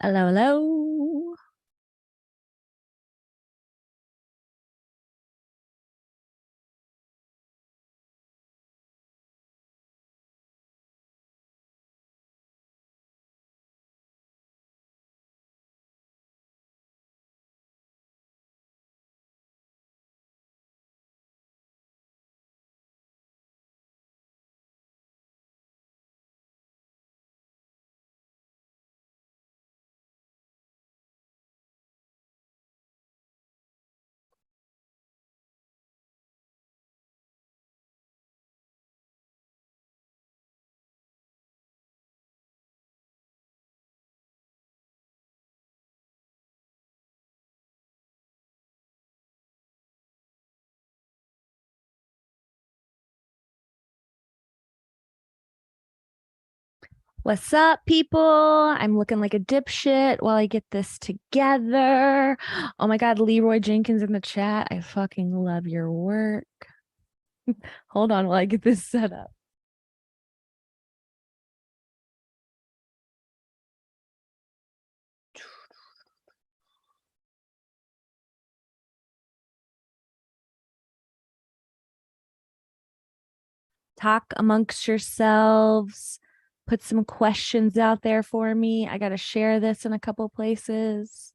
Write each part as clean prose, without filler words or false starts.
Hello, hello. What's up, people? I'm looking like a dipshit while I get this together. Oh my God, Leroy Jenkins in the chat. I fucking love your work. Hold on while I get this set up. Talk amongst yourselves. Put some questions out there for me. I got to share this in a couple places.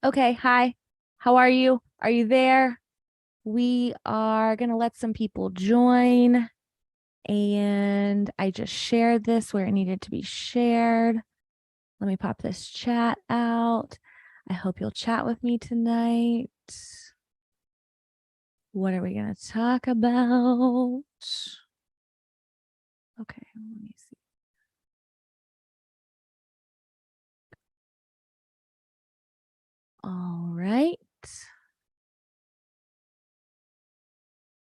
Okay, hi. How are you? Are you there? We are going to let some people join. And I just shared this where it needed to be shared. Let me pop this chat out. I hope you'll chat with me tonight. What are we going to talk about? Okay, let me see. All right.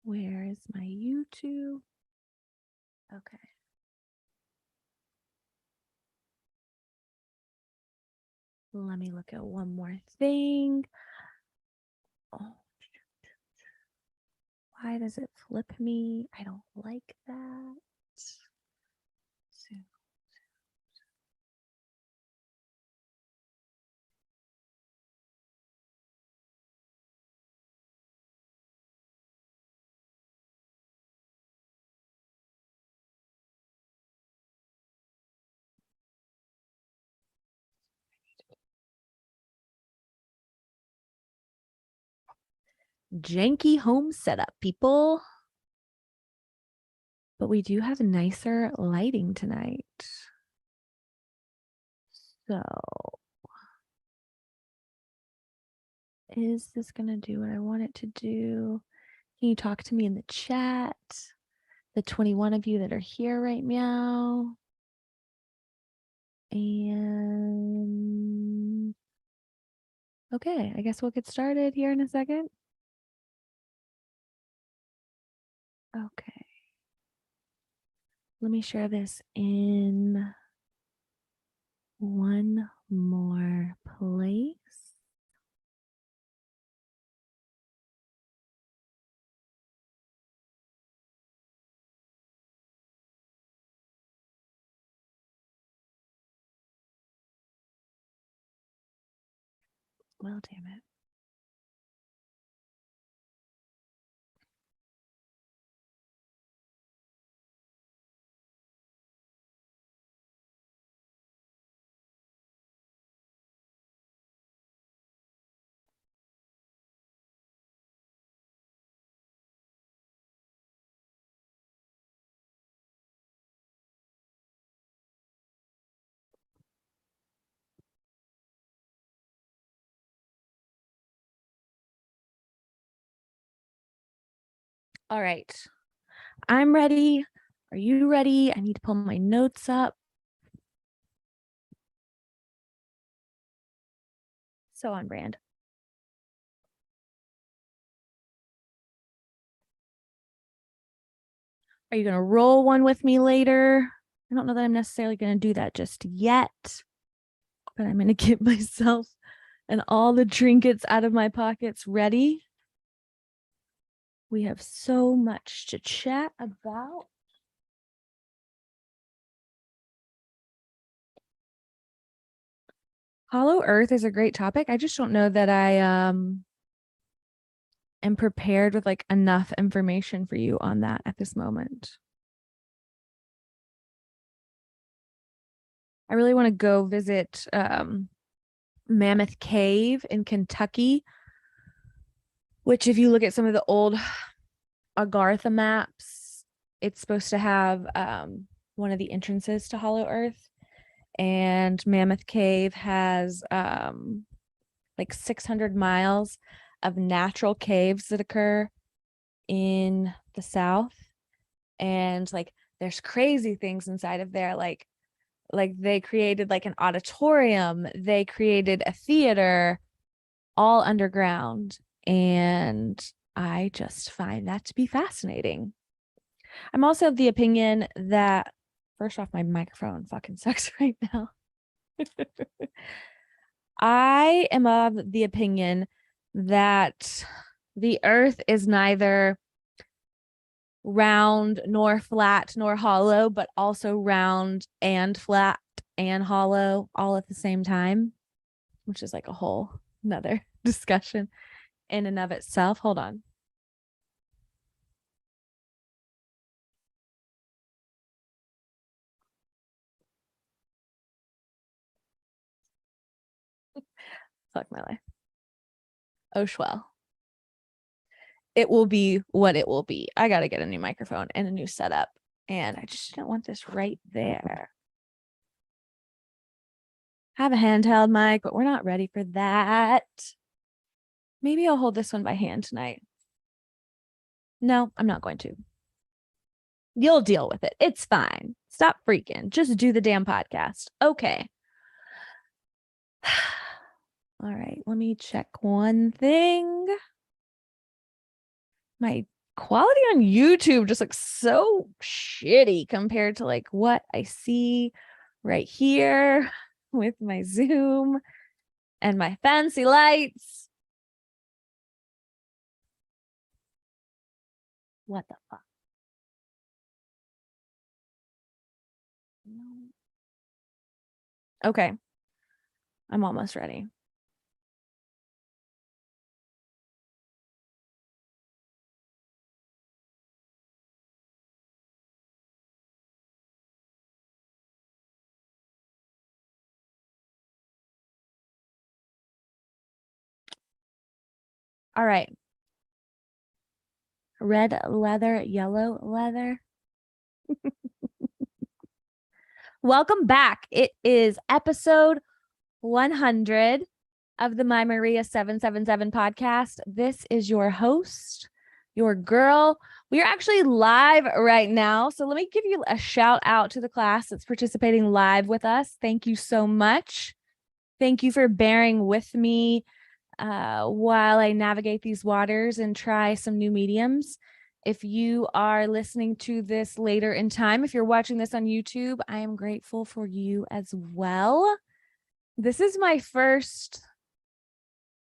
Where is my YouTube? Okay. Let me look at one more thing. Oh, why does it flip me? I don't like that. Janky home setup, people. But we do have nicer lighting tonight. So is this going to do what I want it to do? Can you talk to me in the chat? The 21 of you that are here right now. And okay, I guess we'll get started here in a second. Okay. Let me share this in one more place. Well, damn it. All right. I'm ready. Are you ready? I need to pull my notes up. So on brand. Are you going to roll one with me later? I don't know that I'm necessarily going to do that just yet, but I'm going to get myself and all the trinkets out of my pockets ready. We have so much to chat about. Hollow Earth is a great topic. I just don't know that I am prepared with like enough information for you on that at this moment. I really want to go visit Mammoth Cave in Kentucky, which if you look at some of the old Agartha maps, it's supposed to have one of the entrances to Hollow Earth. And Mammoth Cave has like 600 miles of natural caves that occur in the South. And like there's crazy things inside of there, like they created like an auditorium, they created a theater all underground, and I just find that to be fascinating. I'm also of the opinion that, first off, my microphone fucking sucks right now. I am of the opinion that the earth is neither round nor flat nor hollow, but also round and flat and hollow all at the same time, which is like a whole another discussion in and of itself. Hold on. Fuck my life. Oh, swell. It will be what it will be. I got to get a new microphone and a new setup. And I just don't want this right there. Have a handheld mic, but we're not ready for that. Maybe I'll hold this one by hand tonight. No, I'm not going to. You'll deal with it. It's fine. Stop freaking. Just do the damn podcast. Okay. All right. Let me check one thing. My quality on YouTube just looks so shitty compared to like what I see right here with my Zoom and my fancy lights. What the fuck? Okay. I'm almost ready. All right. Red leather, yellow leather. Welcome back. It is episode 100 of the mymaria777 podcast. This is your host, your girl. We are actually live right now. So let me give you a shout out to the class that's participating live with us. Thank you so much. Thank you for bearing with me while I navigate these waters and try some new mediums. If you are listening to this later in time, if you're watching this on YouTube, I am grateful for you as well. This is my first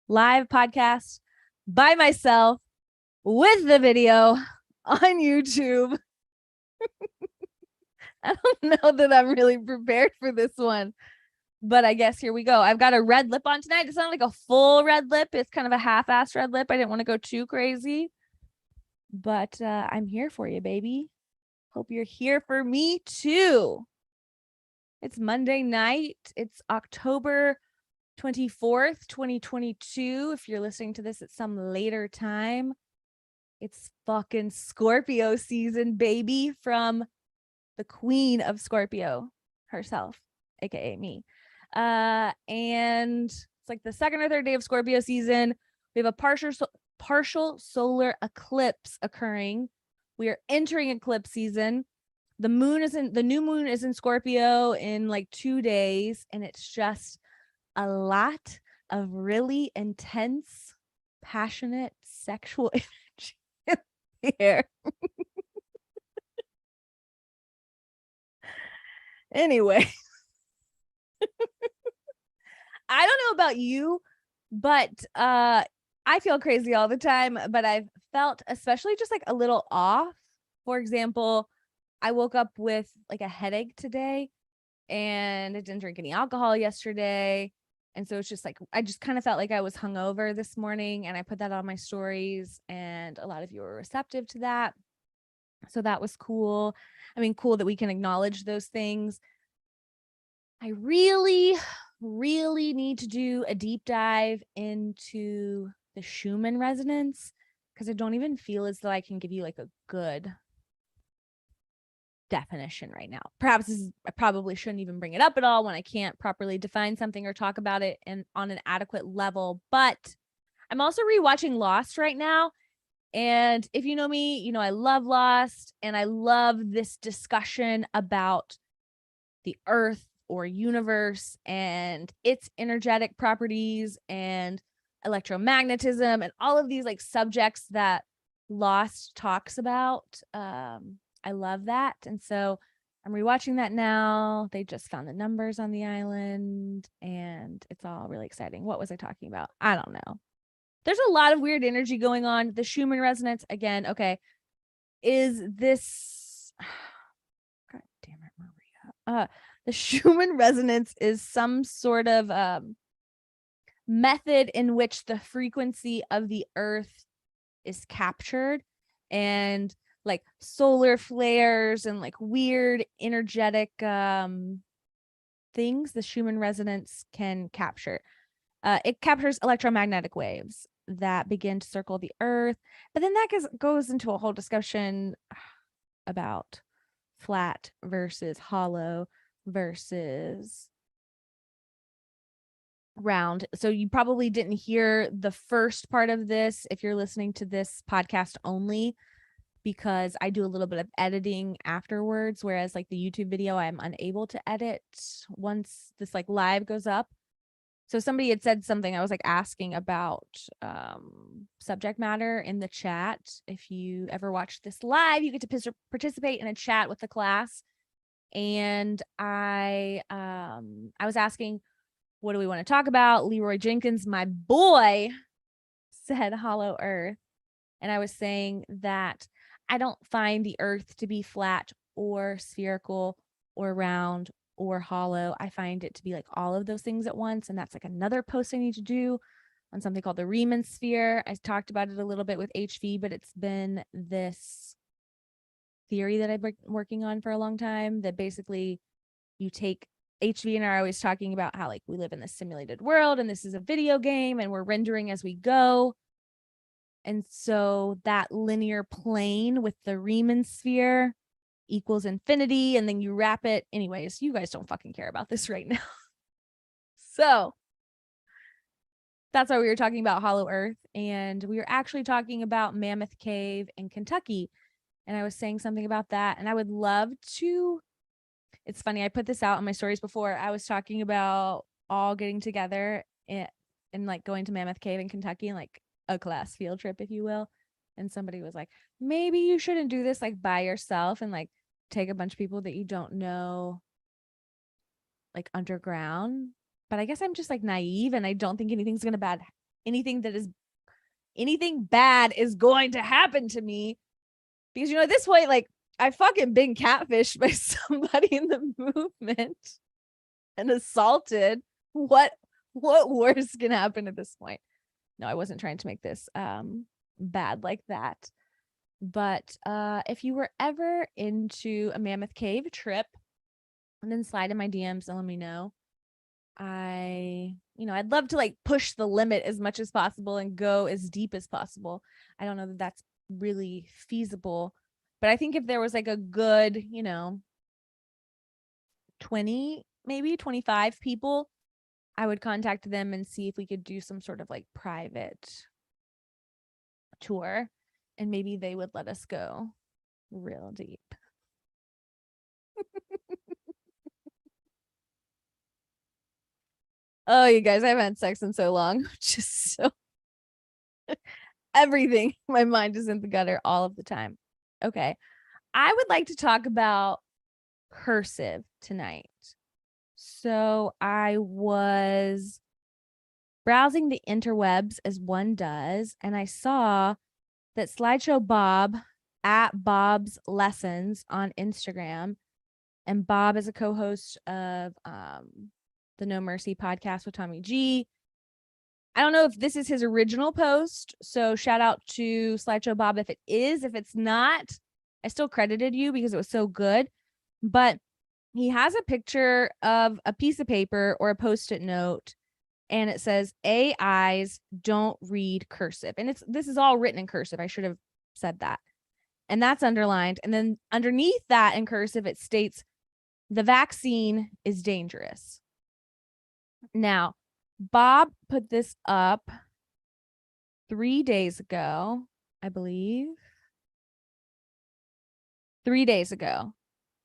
live podcast by myself with the video on YouTube. I don't know that I'm really prepared for this one, but I guess here we go. I've got a red lip on tonight. It's not like a full red lip. It's kind of a half-assed red lip. I didn't want to go too crazy, but I'm here for you, baby. Hope you're here for me too. It's Monday night. It's October 24th, 2022. If you're listening to this at some later time, it's fucking Scorpio season, baby, from the queen of Scorpio herself, aka me. And it's like the second or third day of Scorpio season. We have a partial solar eclipse occurring. We are entering eclipse season. The new moon is in Scorpio in like 2 days, and it's just a lot of really intense, passionate sexual energy in the air. Anyway, I don't know about you, but I feel crazy all the time, but I've felt especially just like a little off. For example, I woke up with like a headache today, and I didn't drink any alcohol yesterday. And so it's just like, I just kind of felt like I was hungover this morning, and I put that on my stories, and a lot of you were receptive to that. So that was cool. I mean, cool that we can acknowledge those things. I really, really need to do a deep dive into the Schumann resonance, because I don't even feel as though I can give you like a good definition right now. Perhaps I probably shouldn't even bring it up at all when I can't properly define something or talk about it on an adequate level. But I'm also rewatching Lost right now. And if you know me, you know I love Lost, and I love this discussion about the earth or universe and its energetic properties and electromagnetism and all of these like subjects that Lost talks about. I love that. And so I'm rewatching that now. They just found the numbers on the island, and it's all really exciting. What was I talking about? I don't know. There's a lot of weird energy going on. The Schumann resonance, again, okay. Is this God damn it, Maria. The Schumann resonance is some sort of method in which the frequency of the earth is captured, and like solar flares and like weird energetic things the Schumann resonance can capture. It captures electromagnetic waves that begin to circle the earth, but then that goes into a whole discussion about flat versus hollow versus round. So you probably didn't hear the first part of this if you're listening to this podcast only, because I do a little bit of editing afterwards, whereas like the YouTube video I'm unable to edit once this like live goes up. So somebody had said something, I was like asking about subject matter in the chat. If you ever watch this live, you get to participate in a chat with the class. And I was asking, what do we want to talk about? Leroy Jenkins, my boy, said hollow earth. And I was saying that I don't find the earth to be flat or spherical or round or hollow. I find it to be like all of those things at once. And that's like another post I need to do on something called the Riemann sphere. I talked about it a little bit with HV, but it's been this theory that I've been working on for a long time, that basically you take HV and I are always talking about how like we live in this simulated world and this is a video game and we're rendering as we go. And so that linear plane with the Riemann sphere equals infinity, and then you wrap it. Anyways, you guys don't fucking care about this right now. So that's why we were talking about hollow earth, and we were actually talking about Mammoth Cave in Kentucky. And I was saying something about that, and I would love to. It's funny, I put this out on my stories before. I was talking about all getting together and like going to Mammoth Cave in Kentucky and like a class field trip, if you will. And somebody was like, maybe you shouldn't do this like by yourself and like take a bunch of people that you don't know like underground. But I guess I'm just like naive, and I don't think anything bad is going to happen to me, because you know at this point, like I fucking been catfished by somebody in the movement and assaulted. What worse can happen at this point? No, I wasn't trying to make this bad like that. But if you were ever into a Mammoth Cave trip, and then slide in my DMs and let me know. I'd love to like push the limit as much as possible and go as deep as possible. I don't know that that's really feasible, but I think if there was like a good, 20, maybe 25 people, I would contact them and see if we could do some sort of like private tour, and maybe they would let us go real deep. Oh, you guys, I haven't had sex in so long. Just so everything. My mind is in the gutter all of the time. Okay. I would like to talk about cursive tonight. So I was browsing the interwebs as one does, and I saw that Slideshow Bob at Bob's Lessons on Instagram, and Bob is a co-host of the No Mercy podcast with Tommy G. I don't know if this is his original post, so shout out to Slideshow Bob if it is. If it's not, I still credited you because it was so good. But he has a picture of a piece of paper or a Post-it note, and it says AIs don't read cursive. And this is all written in cursive. I should have said that. And that's underlined. And then underneath that in cursive, it states the vaccine is dangerous. Now, Bob put this up 3 days ago, I believe. 3 days ago.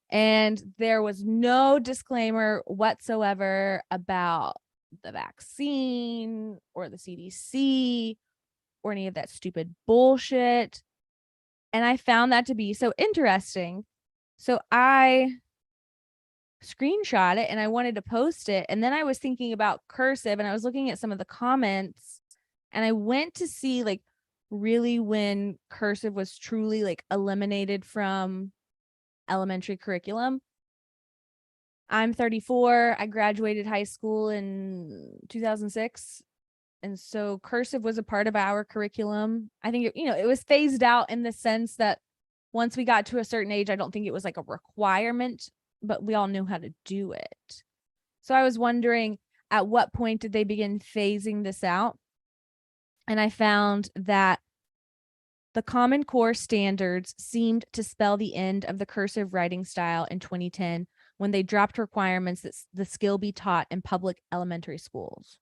And there was no disclaimer whatsoever about the vaccine or the CDC or any of that stupid bullshit. And I found that to be so interesting. So I screenshot it and I wanted to post it. And then I was thinking about cursive and I was looking at some of the comments, and I went to see like really when cursive was truly like eliminated from elementary curriculum. I'm 34. I graduated high school in 2006. And so cursive was a part of our curriculum. I think, it was phased out in the sense that once we got to a certain age, I don't think it was like a requirement, but we all knew how to do it. So I was wondering, at what point did they begin phasing this out? And I found that the Common Core standards seemed to spell the end of the cursive writing style in 2010 when they dropped requirements that the skill be taught in public elementary schools.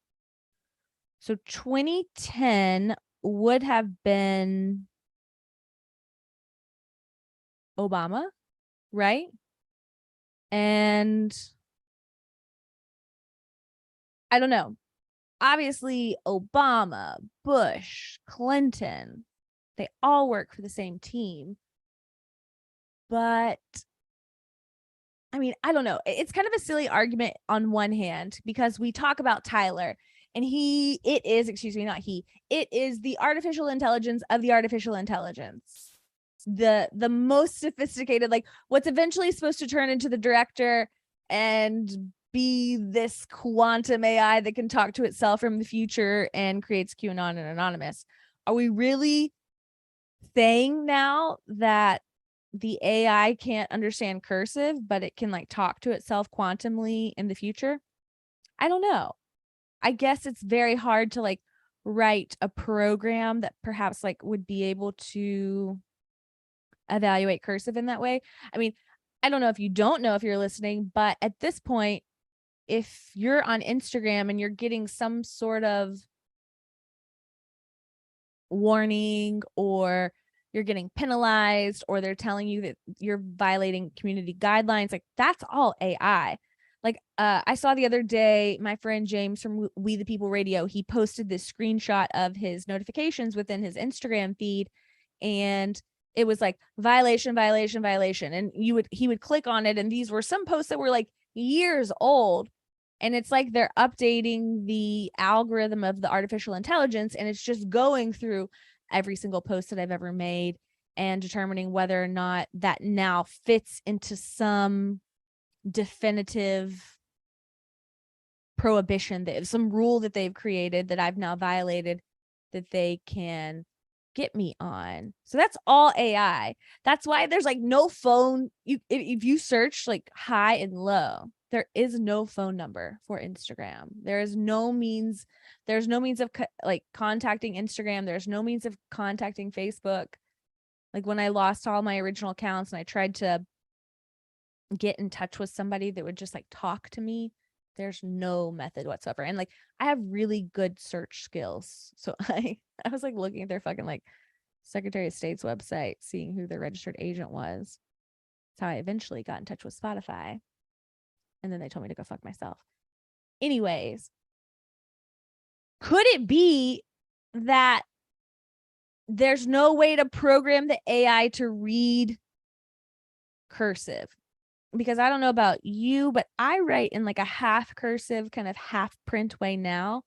So 2010 would have been Obama, right? And I don't know. Obviously, Obama, Bush, Clinton, they all work for the same team. But I mean, I don't know. It's kind of a silly argument on one hand because we talk about Tyler and it is the artificial intelligence of the artificial intelligence. The most sophisticated, like what's eventually supposed to turn into the director and be this quantum AI that can talk to itself from the future and creates QAnon and Anonymous. Are we really saying now that the AI can't understand cursive, but it can like talk to itself quantumly in the future? I don't know. I guess it's very hard to like write a program that perhaps like would be able to evaluate cursive in that way. I mean, I don't know if you don't know if you're listening, but at this point, if you're on Instagram and you're getting some sort of warning or you're getting penalized or they're telling you that you're violating community guidelines, like that's all AI. Like I saw the other day, my friend James from We the People Radio, he posted this screenshot of his notifications within his Instagram feed, and it was like violation, violation, violation. And he would click on it, and these were some posts that were like years old. And it's like they're updating the algorithm of the artificial intelligence, and it's just going through every single post that I've ever made and determining whether or not that now fits into some definitive prohibition, that some rule that they've created that I've now violated, that they can get me on. So that's all AI. That's why there's like no phone. If you search like high and low, there is no phone number for Instagram. There's no means of like contacting Instagram. There's no means of contacting Facebook. Like when I lost all my original accounts and I tried to get in touch with somebody that would just like talk to me, there's no method whatsoever. And like I have really good search skills. So I was like looking at their fucking like Secretary of State's website, seeing who their registered agent was. That's how I eventually got in touch with Spotify. And then they told me to go fuck myself. Anyways, could it be that there's no way to program the AI to read cursive? Because I don't know about you, but I write in like a half cursive, kind of half print way now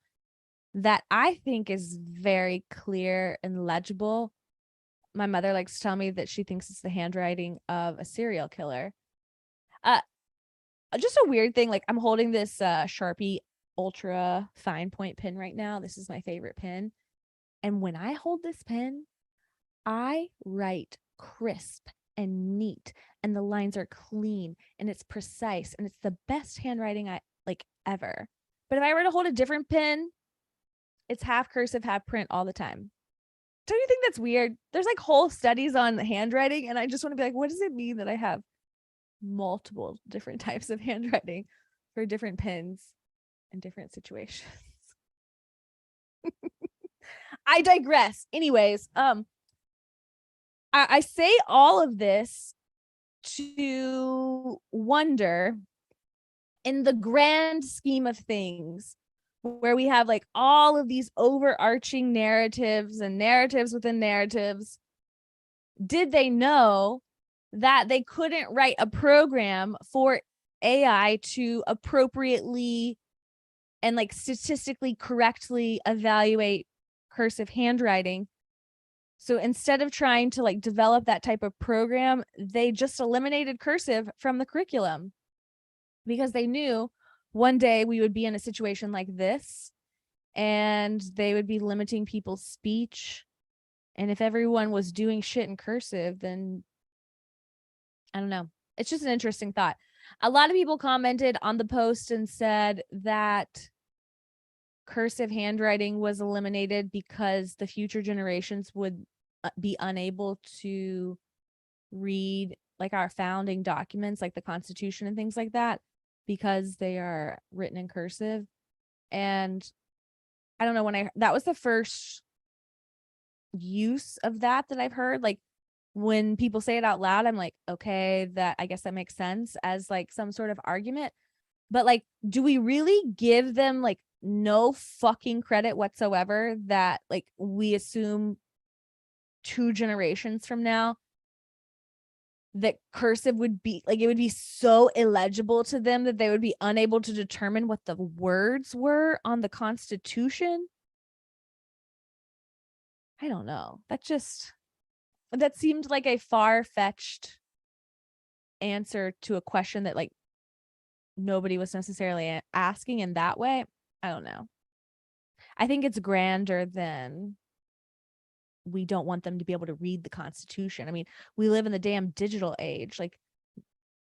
that I think is very clear and legible. My mother likes to tell me that she thinks it's the handwriting of a serial killer. Just a weird thing. Like, I'm holding this Sharpie Ultra fine point pen right now. This is my favorite pen. And when I hold this pen, I write crisp and neat, and the lines are clean and it's precise, and it's the best handwriting I like ever. But if I were to hold a different pen, it's half cursive, half print all the time. Don't you think that's weird? There's like whole studies on handwriting, and I just want to be like, what does it mean that I have multiple different types of handwriting for different pens and different situations? I digress. Anyways, I say all of this to wonder, in the grand scheme of things, where we have like all of these overarching narratives and narratives within narratives, did they know that they couldn't write a program for AI to appropriately and like statistically correctly evaluate cursive handwriting? So instead of trying to like develop that type of program, they just eliminated cursive from the curriculum, because they knew one day we would be in a situation like this and they would be limiting people's speech. And if everyone was doing shit in cursive, then I don't know. It's just an interesting thought. A lot of people commented on the post and said that cursive handwriting was eliminated because the future generations would be unable to read like our founding documents, like the Constitution and things like that, because they are written in cursive. And I don't know, when that was the first use of that I've heard. Like, when people say it out loud, I'm like, okay, that I guess that makes sense as like some sort of argument. But like, do we really give them like no fucking credit whatsoever that like we assume 2 generations from now that cursive would be like, it would be so illegible to them that they would be unable to determine what the words were on the Constitution? I don't know. That seemed like a far-fetched answer to a question that like nobody was necessarily asking in that way. I don't know. I think it's grander than we don't want them to be able to read the Constitution. I mean, we live in the damn digital age. Like,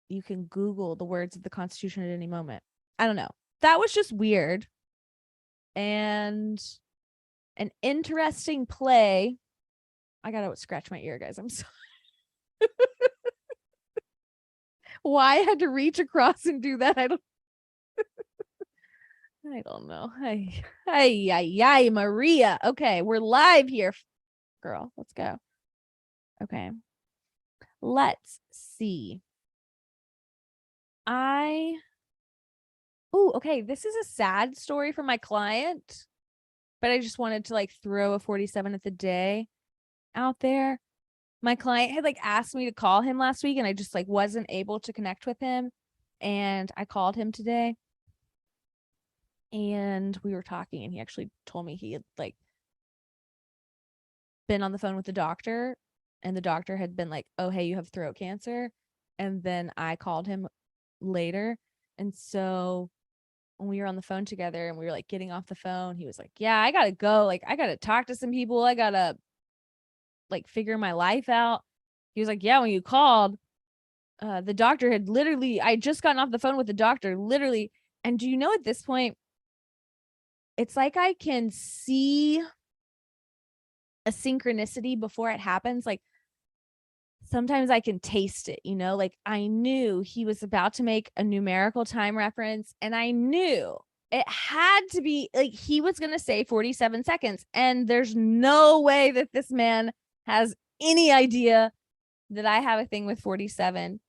you can Google the words of the Constitution at any moment. I don't know. That was just weird. And an interesting play. I gotta scratch my ear, guys. I'm sorry. Why I had to reach across and do that, I don't know. Hi, Maria. Okay, we're live here, girl. Let's go. Okay. Let's see. Okay. This is a sad story for my client, but I just wanted to like throw a 47 at the day out there. My client had like asked me to call him last week, and I just like wasn't able to connect with him. And I called him today, and we were talking, and he actually told me he had like been on the phone with the doctor, and the doctor had been like, oh, hey, you have throat cancer. And then I called him later. And so when we were on the phone together and we were like getting off the phone, he was like, yeah, I gotta go. Like, I gotta talk to some people. I gotta like figure my life out. He was like, yeah, when you called, the doctor had literally, I just gotten off the phone with the doctor, literally. And do you know, at this point, it's like I can see a synchronicity before it happens. Like, sometimes I can taste it, like I knew he was about to make a numerical time reference, and I knew it had to be like he was going to say 47 seconds. And there's no way that this man has any idea that I have a thing with 47.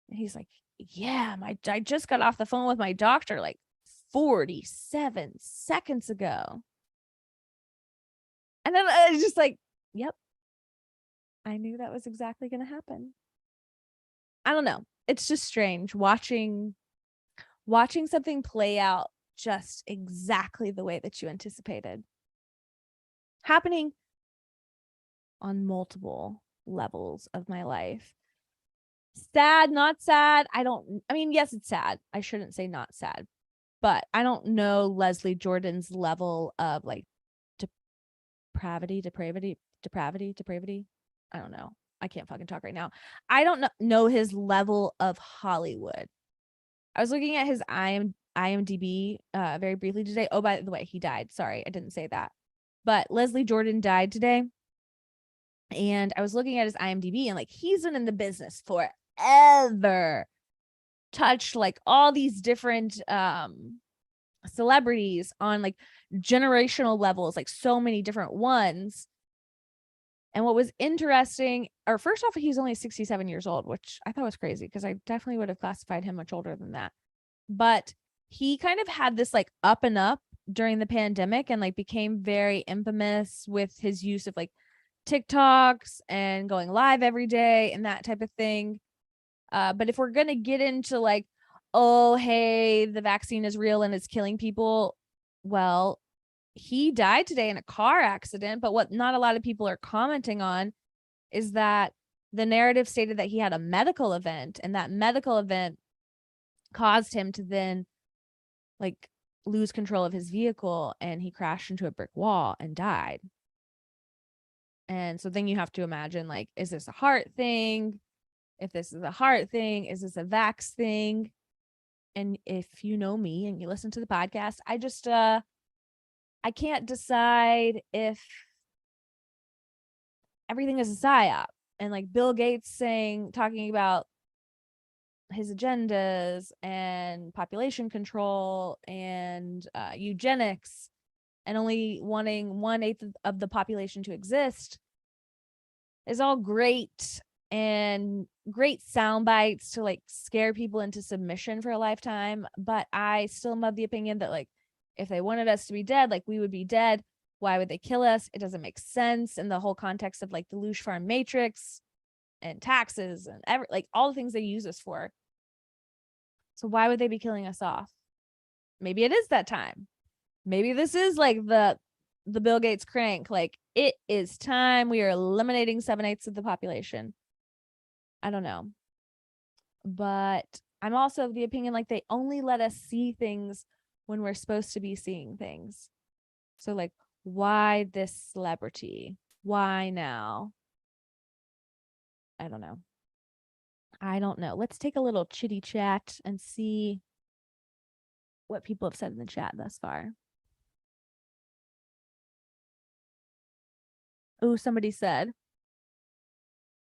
And he's like, yeah, I just got off the phone with my doctor like 47 seconds ago. And then I was just like, yep, I knew that was exactly going to happen. I don't know. It's just strange watching something play out just exactly the way that you anticipated. Happening on multiple levels of my life. Sad, not sad. I mean, yes, it's sad. I shouldn't say not sad, but I don't know Leslie Jordan's level of like depravity. I don't know. I can't fucking talk right now. I don't know his level of Hollywood. I was looking at his IMDb very briefly today. Oh, by the way, he died. Sorry, I didn't say that. But Leslie Jordan died today. And I was looking at his IMDb and like he's been in the business forever. Touched like all these different celebrities on like generational levels, like so many different ones. And what was interesting, or first off, he's only 67 years old, which I thought was crazy because I definitely would have classified him much older than that. But he kind of had this like up and up during the pandemic and like became very infamous with his use of like TikToks and going live every day and that type of thing. But if we're going to get into like, oh, hey, the vaccine is real and it's killing people, well, he died today in a car accident. But what not a lot of people are commenting on is that the narrative stated that he had a medical event, and that medical event caused him to then like lose control of his vehicle, and he crashed into a brick wall and died. And so then you have to imagine, like, is this a heart thing? If this is a heart thing, is this a vax thing? And if you know me and you listen to the podcast, I just I can't decide if everything is a psyop. And like Bill Gates talking about his agendas and population control and eugenics and only wanting 1/8 of the population to exist is all great and great sound bites to like scare people into submission for a lifetime. But I still am of the opinion that like if they wanted us to be dead, like we would be dead. Why would they kill us? It doesn't make sense in the whole context of like the Lush Farm Matrix and taxes and like all the things they use us for. So why would they be killing us off? Maybe it is that time. Maybe this is like the Bill Gates crank. Like it is time. We are eliminating 7/8 of the population. I don't know. But I'm also of the opinion like they only let us see things when we're supposed to be seeing things. So like, why this celebrity? Why now? I don't know. Let's take a little chitty chat and see what people have said in the chat thus far. Oh, somebody said,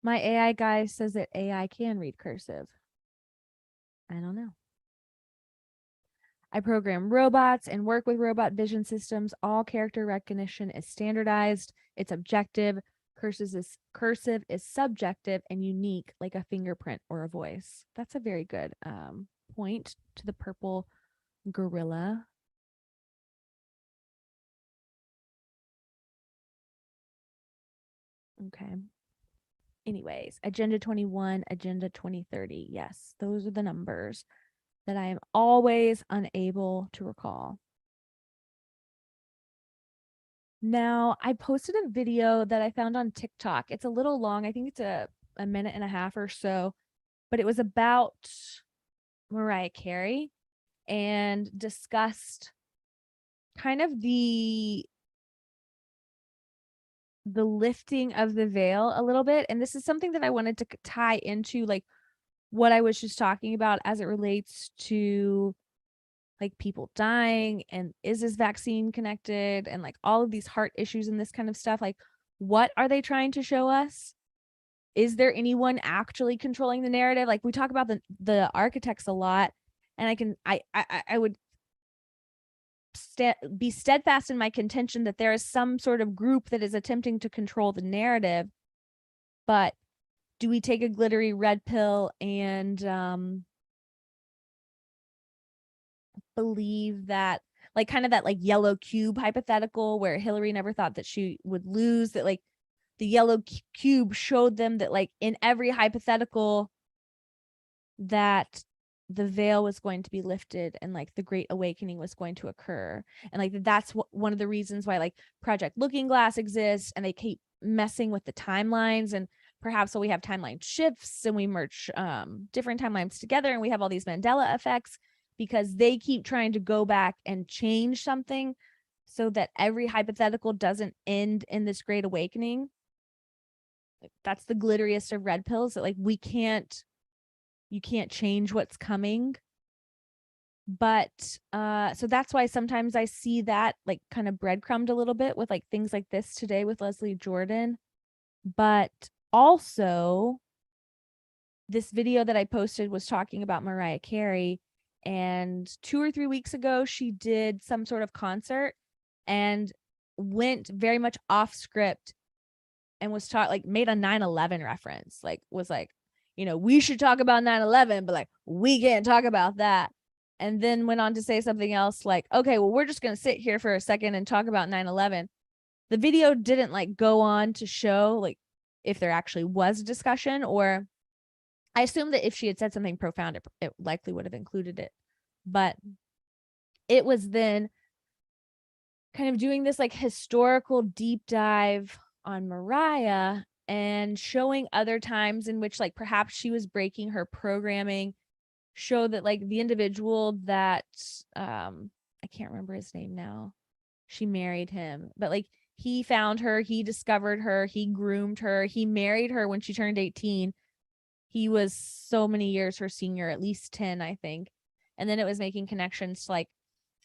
my AI guy says that AI can read cursive. I don't know. I program robots and work with robot vision systems. All character recognition is standardized. It's objective. Cursive is subjective and unique, like a fingerprint or a voice. That's a very good point to the purple gorilla. Okay. Anyways, Agenda 21, Agenda 2030. Yes, those are the numbers that I am always unable to recall. Now, I posted a video that I found on TikTok. It's a little long. I think it's a minute and a half or so, but it was about Mariah Carey and discussed kind of the lifting of the veil a little bit. And this is something that I wanted to tie into like what I was just talking about as it relates to like people dying and is this vaccine connected and like all of these heart issues and this kind of stuff. Like, what are they trying to show us? Is there anyone actually controlling the narrative? Like we talk about the architects a lot, and I would be steadfast in my contention that there is some sort of group that is attempting to control the narrative. But do we take a glittery red pill and believe that, like, kind of that like yellow cube hypothetical where Hillary never thought that she would lose, that like the yellow cube showed them that like in every hypothetical that the veil was going to be lifted and like the great awakening was going to occur, and like that's one of the reasons why like Project Looking Glass exists, and they keep messing with the timelines, and perhaps so we have timeline shifts and we merge different timelines together and we have all these Mandela effects because they keep trying to go back and change something so that every hypothetical doesn't end in this great awakening. That's the glitteriest of red pills, that like you can't change what's coming. But so that's why sometimes I see that like kind of breadcrumbed a little bit with like things like this today with Leslie Jordan. But also this video that I posted was talking about Mariah Carey, and 2 or 3 weeks ago she did some sort of concert and went very much off script and was taught like made a 9/11 reference, like was like, you know, we should talk about 9/11, but like we can't talk about that. And then went on to say something else like, okay, well, we're just going to sit here for a second and talk about 9/11. The video didn't like go on to show like if there actually was a discussion, or I assume that if she had said something profound, it likely would have included it. But it was then kind of doing this like historical deep dive on Mariah and showing other times in which like perhaps she was breaking her programming, show that like the individual that I can't remember his name now, she married him, but like he found her, he discovered her, he groomed her, he married her when she turned 18. He was so many years her senior, at least 10, I think. And then it was making connections to like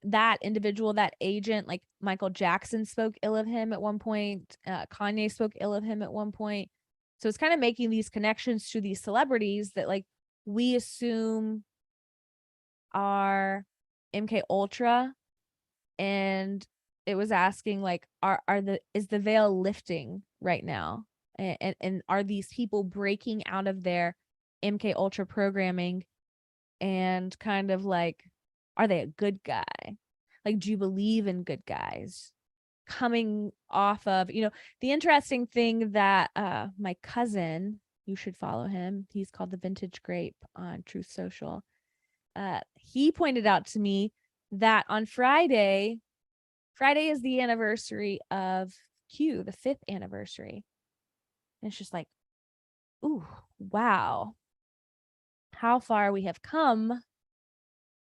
that individual, that agent, like Michael Jackson spoke ill of him at one point. Kanye spoke ill of him at one point. So it's kind of making these connections to these celebrities that like we assume are MK Ultra. And it was asking like, is the veil lifting right now? And are these people breaking out of their MK Ultra programming and kind of like, are they a good guy? Like, do you believe in good guys? Coming off of, you know, the interesting thing that my cousin, you should follow him, he's called the Vintage Grape on Truth Social. He pointed out to me that on Friday is the anniversary of Q, the 5th anniversary. And it's just like, ooh, wow, how far we have come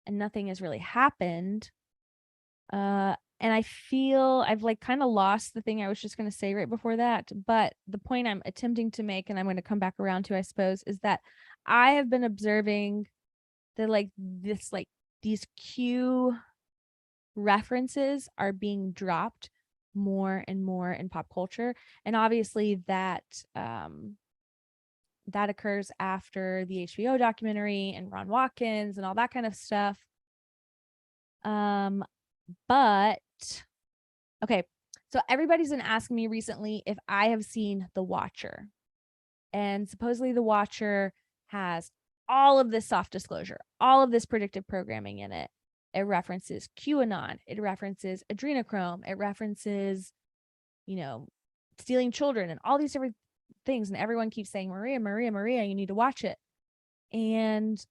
and nothing has really happened. And I feel I've like kind of lost the thing I was just going to say right before that. But the point I'm attempting to make, and I'm going to come back around to, I suppose, is that I have been observing that like this, like these Q references are being dropped more and more in pop culture. And obviously that that occurs after the HBO documentary and Ron Watkins and all that kind of stuff. But okay, so everybody's been asking me recently if I have seen The Watcher. And supposedly The Watcher has all of this soft disclosure, all of this predictive programming in it. It references QAnon. It references adrenochrome. It references, you know, stealing children and all these different things. And everyone keeps saying, Maria, Maria, Maria, you need to watch it. And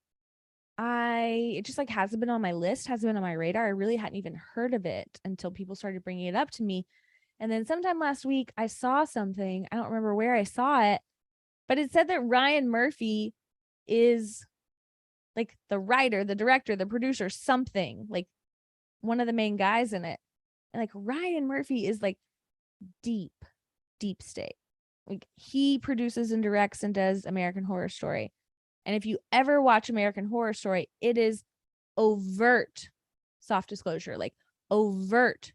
it just like hasn't been on my list, hasn't been on my radar. I really hadn't even heard of it until people started bringing it up to me. And then sometime last week, I saw something. I don't remember where I saw it, but it said that Ryan Murphy is like the writer, the director, the producer, something, like one of the main guys in it. And like Ryan Murphy is like deep state. Like he produces and directs and does American Horror Story. And if you ever watch American Horror Story, it is overt soft disclosure, like overt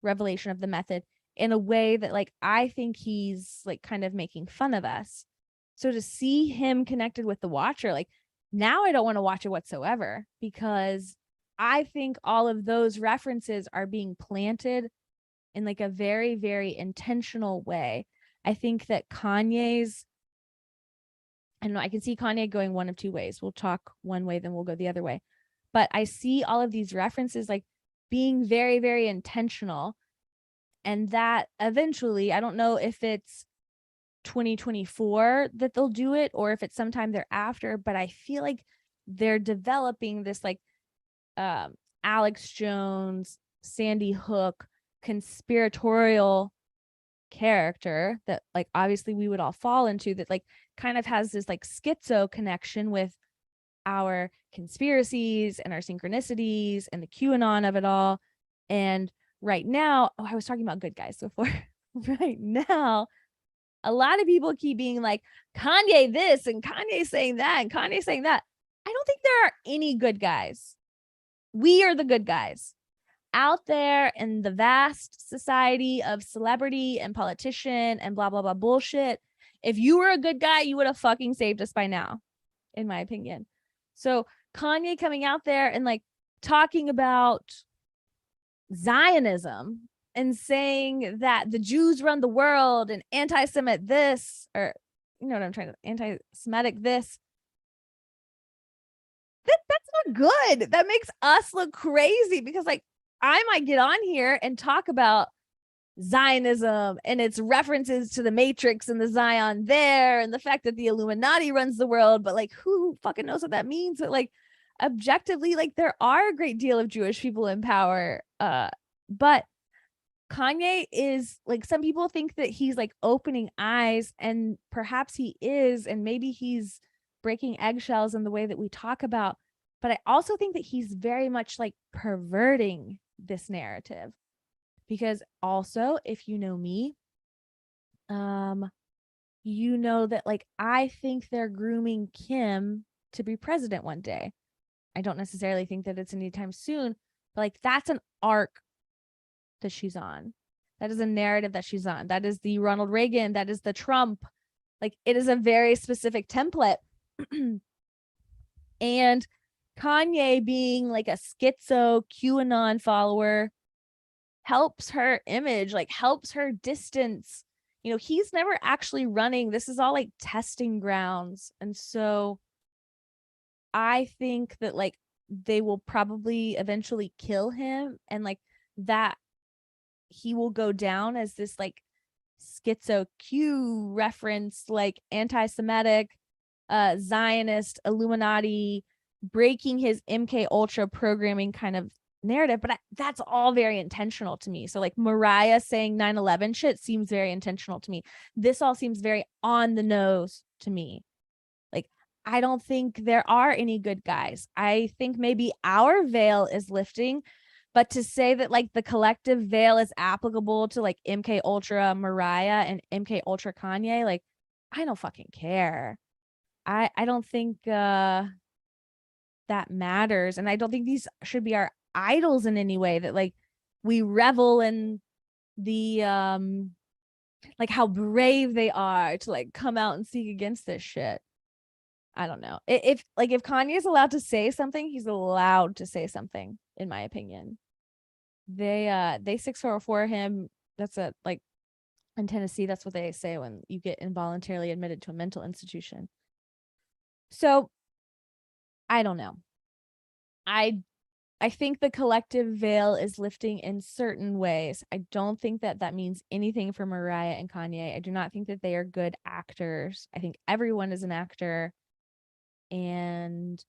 revelation of the method in a way that like I think he's like kind of making fun of us. So to see him connected with The Watcher, like now I don't want to watch it whatsoever, because I think all of those references are being planted in like a very, very intentional way. I think that Kanye's I don't know, I can see Kanye going one of two ways. We'll talk one way, then we'll go the other way. But I see all of these references like being very, very intentional. And that eventually, I don't know if it's 2024 that they'll do it or if it's sometime thereafter, but I feel like they're developing this like Alex Jones, Sandy Hook conspiratorial character that like obviously we would all fall into, that like kind of has this like schizo connection with our conspiracies and our synchronicities and the QAnon of it all. And right now, I was talking about good guys before. Right now, a lot of people keep being like, Kanye this and Kanye saying that and Kanye saying that. I don't think there are any good guys. We are the good guys out there in the vast society of celebrity and politician and blah, blah, blah bullshit. If you were a good guy, you would have fucking saved us by now, in my opinion. So Kanye coming out there and like talking about Zionism and saying that the Jews run the world and anti-Semitic this, or you know what I'm trying to, anti-Semitic this. That's not good. That makes us look crazy because like I might get on here and talk about Zionism and its references to the Matrix and the Zion there and the fact that the Illuminati runs the world, but like who fucking knows what that means? But like objectively, like there are a great deal of Jewish people in power. But Kanye is like, some people think that he's like opening eyes, and perhaps he is, and maybe he's breaking eggshells in the way that we talk about. But I also think that he's very much like perverting this narrative, because also, if you know me, you know that like I think they're grooming Kim to be president one day. I don't necessarily think that it's anytime soon, but like that's an arc that she's on. That is a narrative that she's on. That is the Ronald Reagan, that is the Trump. Like it is a very specific template. And Kanye being like a schizo QAnon follower helps her image, like helps her distance. You know, he's never actually running. This is all like testing grounds. And so I think that like they will probably eventually kill him, and like that he will go down as this like schizo Q reference, like anti-Semitic, Zionist, Illuminati, breaking his MK Ultra programming kind of narrative. But that's all very intentional to me. So like Mariah saying 9/11 shit seems very intentional to me. This all seems very on the nose to me. Like I don't think there are any good guys. I think maybe our veil is lifting, but to say that like the collective veil is applicable to like MK Ultra Mariah and MK Ultra Kanye, like I don't fucking care. I don't think that matters, and I don't think these should be our idols in any way, that like we revel in the like how brave they are to like come out and speak against this shit. I don't know. If Kanye is allowed to say something, he's allowed to say something, in my opinion. They 604 him. That's a like in Tennessee, that's what they say when you get involuntarily admitted to a mental institution. So I don't know. I think the collective veil is lifting in certain ways. I don't think that that means anything for Mariah and Kanye. I do not think that they are good actors. I think everyone is an actor, and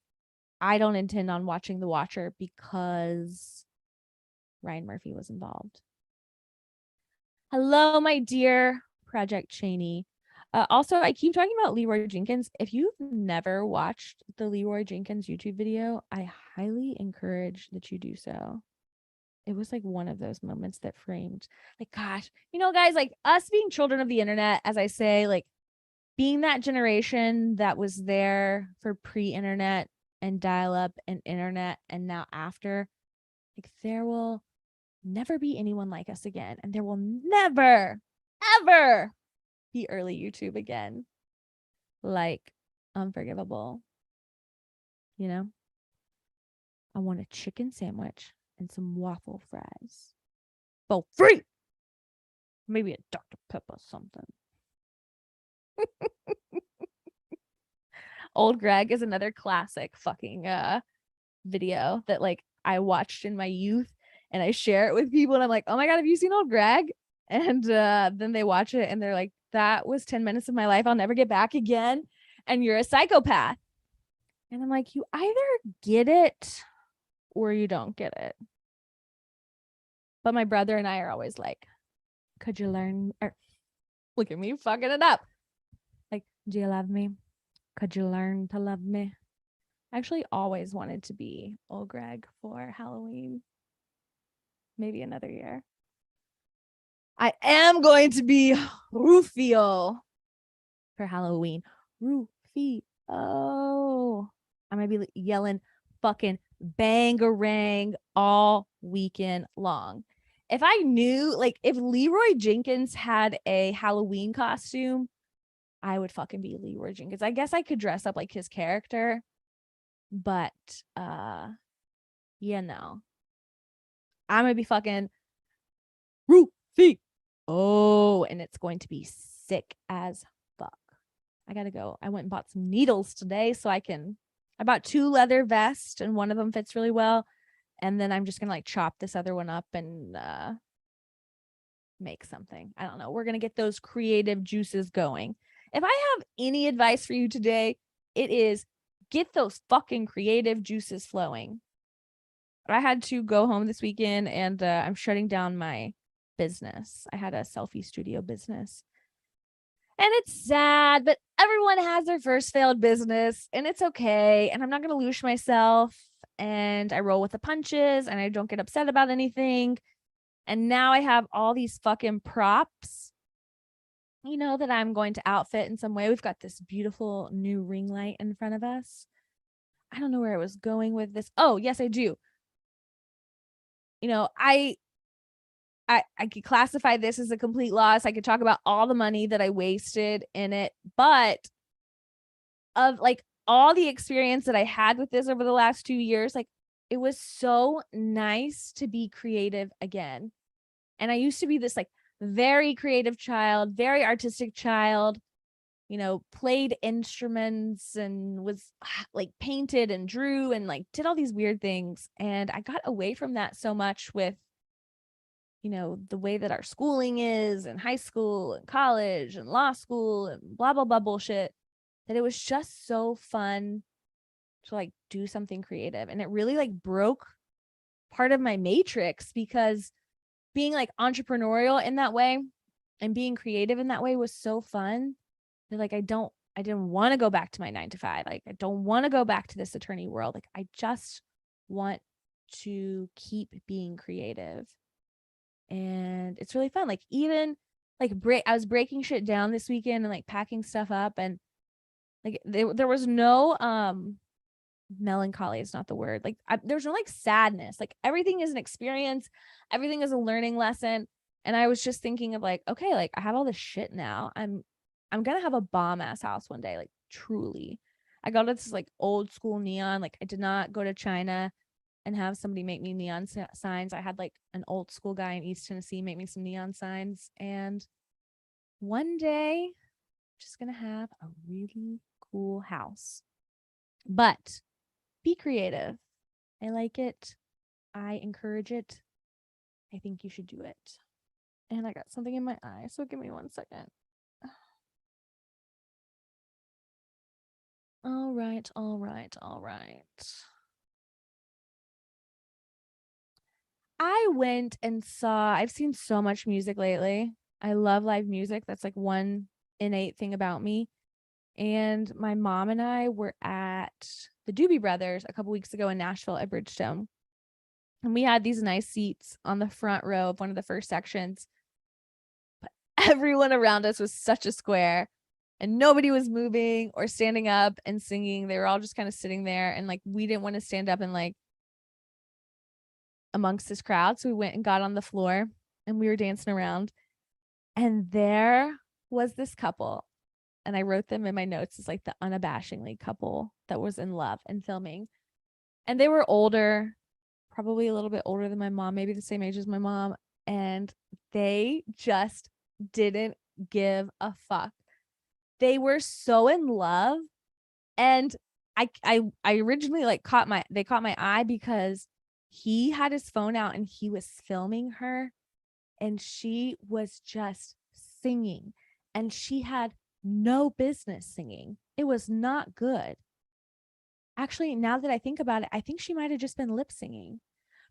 I don't intend on watching The Watcher because Ryan Murphy was involved. Hello, my dear Project Cheney. Also, I keep talking about Leroy Jenkins. If you've never watched the Leroy Jenkins YouTube video, I highly encourage that you do so. It was like one of those moments that framed, like, gosh, you know, guys, like us being children of the internet, as I say, like being that generation that was there for pre-internet and dial-up and internet, and now after, like there will never be anyone like us again, and there will never, ever be early YouTube again. Like, unforgivable. You know? I want a chicken sandwich and some waffle fries. For free! Maybe a Dr. Pepper something. Old Greg is another classic fucking video that like I watched in my youth, and I share it with people, and I'm like, oh my God, have you seen Old Greg? And then they watch it and they're like, that was 10 minutes of my life I'll never get back again, and you're a psychopath. And I'm like, you either get it or you don't get it. But my brother and I are always like, could you learn? Or, look at me fucking it up. Like, do you love me? Could you learn to love me? I actually always wanted to be old Greg for Halloween. Maybe another year. I am going to be Rufio for Halloween. Rufio. I'm going to be yelling fucking bangarang all weekend long. If I knew, like, if Leroy Jenkins had a Halloween costume, I would fucking be Leroy Jenkins. I guess I could dress up like his character, but you know, I'm gonna be fucking Rufio. Oh, and it's going to be sick as fuck. I gotta go. I went and bought some needles today so I bought 2 leather vests, and one of them fits really well. And then I'm just gonna like chop this other one up and make something. I don't know. We're gonna get those creative juices going. If I have any advice for you today, it is get those fucking creative juices flowing. I had to go home this weekend, and I'm shutting down my business. I had a selfie studio business. And it's sad, but everyone has their first failed business, and it's okay. And I'm not going to lose myself. And I roll with the punches, and I don't get upset about anything. And now I have all these fucking props, that I'm going to outfit in some way. We've got this beautiful new ring light in front of us. I don't know where I was going with this. Oh, yes, I do. I could classify this as a complete loss. I could talk about all the money that I wasted in it, but of like all the experience that I had with this over the last 2 years, like it was so nice to be creative again. And I used to be this like very creative child, very artistic child, played instruments and was like painted and drew and like did all these weird things. And I got away from that so much with the way that our schooling is in high school and college and law school and blah, blah, blah bullshit, that it was just so fun to like do something creative. And it really like broke part of my matrix, because being like entrepreneurial in that way and being creative in that way was so fun that like I didn't want to go back to my 9 to 5. Like I don't want to go back to this attorney world. Like I just want to keep being creative. And it's really fun. Like even like I was breaking shit down this weekend and like packing stuff up, and like there was no melancholy is not the word. Like there's no like sadness. Like everything is an experience, everything is a learning lesson. And I was just thinking of like, okay, like I have all this shit now. I'm gonna have a bomb ass house one day. Like truly, I got this like old school neon. Like I did not go to China and have somebody make me neon signs. I had like an old school guy in East Tennessee make me some neon signs. And one day, I'm just going to have a really cool house. But be creative. I like it. I encourage it. I think you should do it. And I got something in my eye, so give me 1 second. All right. I went and I've seen so much music lately. I love live music. That's like one innate thing about me. And my mom and I were at the Doobie Brothers a couple weeks ago in Nashville at Bridgestone. And we had these nice seats on the front row of one of the first sections. But everyone around us was such a square, and nobody was moving or standing up and singing. They were all just kind of sitting there. And like, we didn't want to stand up and like amongst this crowd. So we went and got on the floor and we were dancing around. And there was this couple. And I wrote them in my notes as like the unabashingly couple that was in love and filming. And they were older, probably a little bit older than my mom, maybe the same age as my mom. And they just didn't give a fuck. They were so in love And I originally like they caught my eye because he had his phone out and he was filming her, and she was just singing, and she had no business singing. It was not good. Actually, now that I think about it, I think she might have just been lip singing,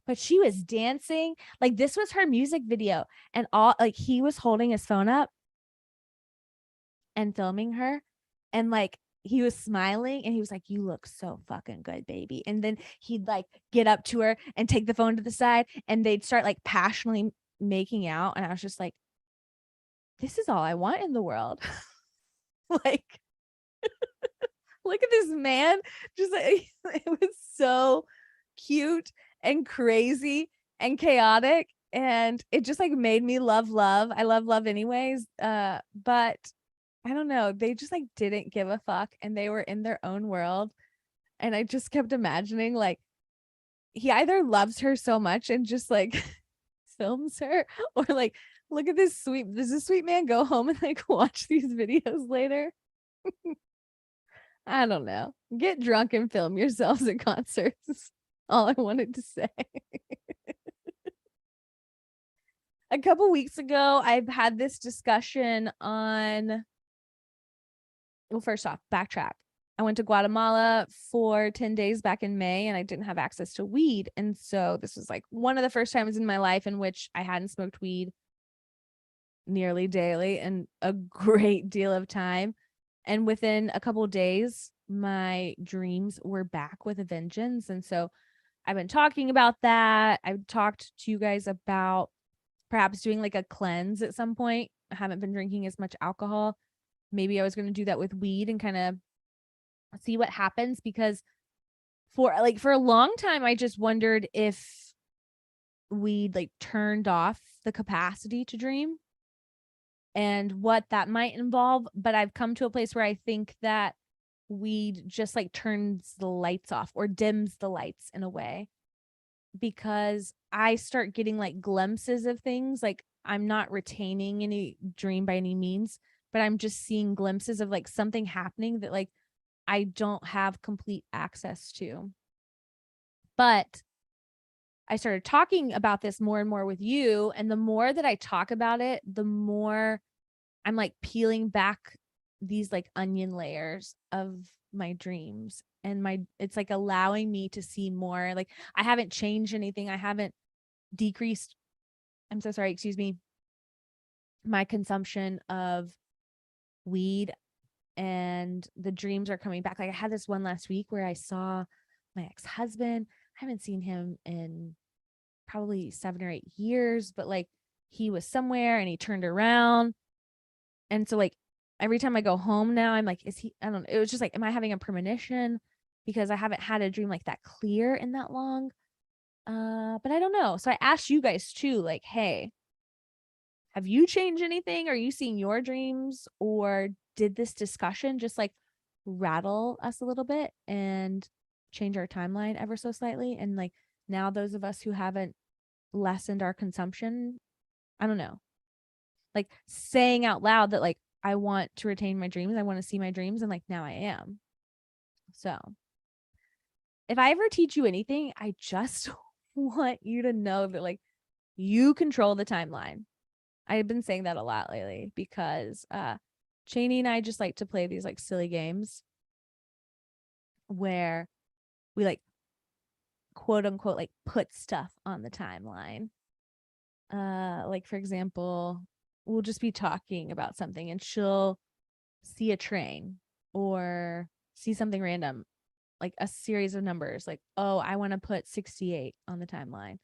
but she was dancing. Like, this was her music video, and all like he was holding his phone up and filming her, and like he was smiling and he was like, "You look so fucking good, baby." And then he'd like get up to her and take the phone to the side, and they'd start like passionately making out, and I was just like, this is all I want in the world. Like, look at this man. Just like, it was so cute and crazy and chaotic, and it just like made me love love. I love love anyways. But I don't know, they just like didn't give a fuck, and they were in their own world. And I just kept imagining like he either loves her so much and just like films her, or like, look at this sweet, does this sweet man go home and like watch these videos later? I don't know. Get drunk and film yourselves at concerts. All I wanted to say. A couple weeks ago, I've had this discussion on, well, first off, backtrack. I went to Guatemala for 10 days back in May, and I didn't have access to weed. And so this was like one of the first times in my life in which I hadn't smoked weed nearly daily in a great deal of time. And within a couple of days, my dreams were back with a vengeance. And so I've been talking about that. I've talked to you guys about perhaps doing like a cleanse at some point. I haven't been drinking as much alcohol. Maybe I was going to do that with weed and kind of see what happens, because for a long time, I just wondered if weed like turned off the capacity to dream and what that might involve. But I've come to a place where I think that weed just like turns the lights off or dims the lights in a way, because I start getting like glimpses of things. Like, I'm not retaining any dream by any means, but I'm just seeing glimpses of like something happening that like I don't have complete access to. But I started talking about this more and more with you, and the more that I talk about it, the more I'm like peeling back these like onion layers of my dreams, and it's like allowing me to see more. Like, I haven't changed anything. I haven't decreased, I'm so sorry, excuse me, my consumption of weed, and the dreams are coming back. Like, I had this one last week where I saw my ex-husband. I haven't seen him in probably 7 or 8 years, but like he was somewhere and he turned around. And so like every time I go home now, I'm like, is he, I don't know. It was just like, am I having a premonition? Because I haven't had a dream like that clear in that long. But I don't know. So I asked you guys too, like, hey, have you changed anything? Are you seeing your dreams, or did this discussion just like rattle us a little bit and change our timeline ever so slightly? And like, now those of us who haven't lessened our consumption, I don't know, like saying out loud that like, I want to retain my dreams, I want to see my dreams, and like now I am. So if I ever teach you anything, I just want you to know that like you control the timeline. I've been saying that a lot lately because Cheney and I just like to play these like silly games where we like quote unquote like put stuff on the timeline. Like, for example, we'll just be talking about something and she'll see a train or see something random, like a series of numbers, like, oh, I want to put 68 on the timeline.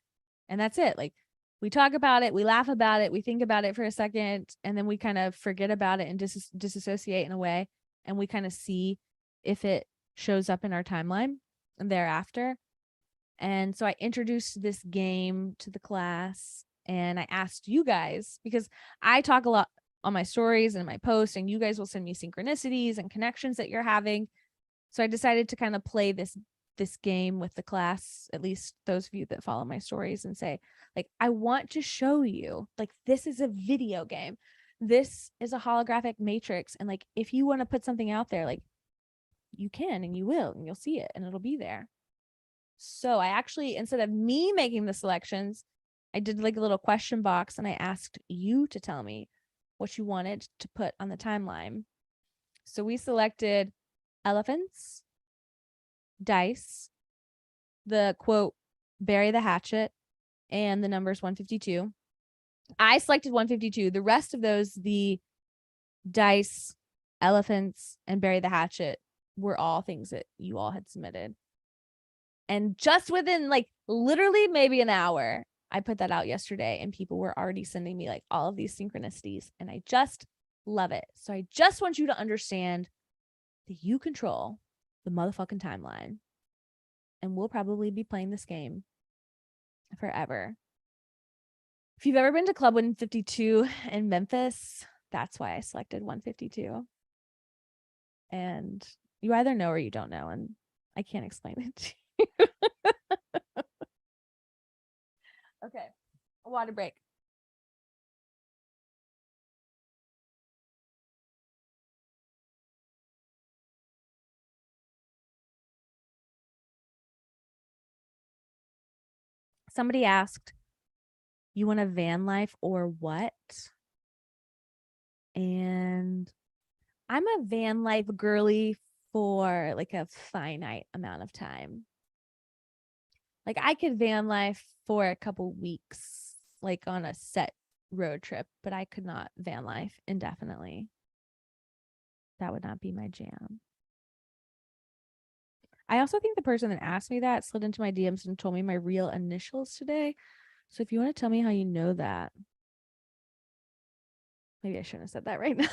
And that's it. Like, we talk about it, we laugh about it, we think about it for a second, and then we kind of forget about it and disassociate in a way. And we kind of see if it shows up in our timeline thereafter. And so I introduced this game to the class, and I asked you guys, because I talk a lot on my stories and my posts, and you guys will send me synchronicities and connections that you're having. So I decided to kind of play this game with the class, at least those of you that follow my stories, and say, like, I want to show you, like, this is a video game. This is a holographic matrix. And like, if you want to put something out there, like, you can and you will, and you'll see it and it'll be there. So I actually, instead of me making the selections, I did like a little question box and I asked you to tell me what you wanted to put on the timeline. So we selected elephants, dice, the quote, bury the hatchet, and the numbers 152. I selected 152. The rest of those, the dice, elephants, and bury the hatchet, were all things that you all had submitted. And just within like literally maybe an hour, I put that out yesterday and people were already sending me like all of these synchronicities, and I just love it. So I just want you to understand that you control the motherfucking timeline, and we'll probably be playing this game forever. If you've ever been to Club 152 in Memphis, that's why I selected 152. And you either know or you don't know, and I can't explain it to you. Okay, a water break. Somebody asked, you want a van life or what? And I'm a van life girly for like a finite amount of time. Like I could van life for a couple weeks, like on a set road trip, but I could not van life indefinitely. That would not be my jam. I also think the person that asked me that slid into my DMs and told me my real initials today. So if you want to tell me how you know that, maybe I shouldn't have said that right now.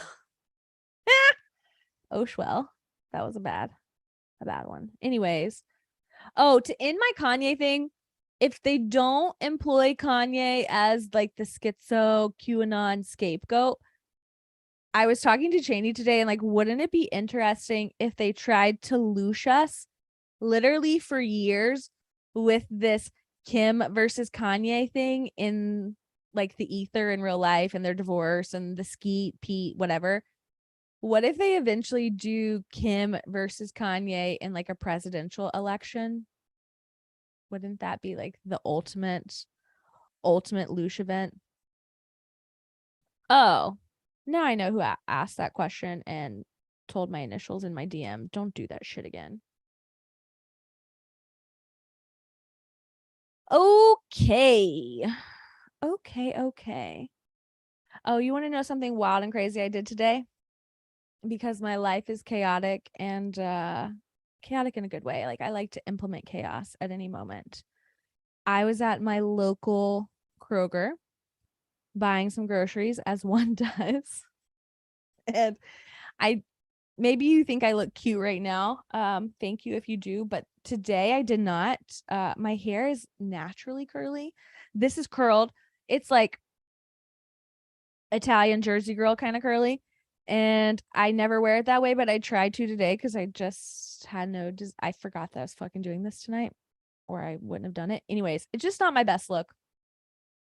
Oh, well, that was a bad one. Anyways, to end my Kanye thing, if they don't employ Kanye as like the schizo QAnon scapegoat, I was talking to Cheney today and like, wouldn't it be interesting if they tried to loosh us literally for years with this Kim versus Kanye thing in like the ether in real life and their divorce and the Skeet, Pete, whatever. What if they eventually do Kim versus Kanye in like a presidential election? Wouldn't that be like the ultimate loosh event? Oh, now I know who asked that question and told my initials in my DM. Don't do that shit again. Okay. Okay. Oh, you want to know something wild and crazy I did today? Because my life is chaotic and chaotic in a good way. Like I like to implement chaos at any moment. I was at my local Kroger buying some groceries, as one does. And maybe you think I look cute right now. Thank you if you do, but today I did not. My hair is naturally curly. This is curled. It's like Italian Jersey girl kind of curly. And I never wear it that way, but I tried to today because I just had I forgot that I was fucking doing this tonight, or I wouldn't have done it. Anyways, it's just not my best look.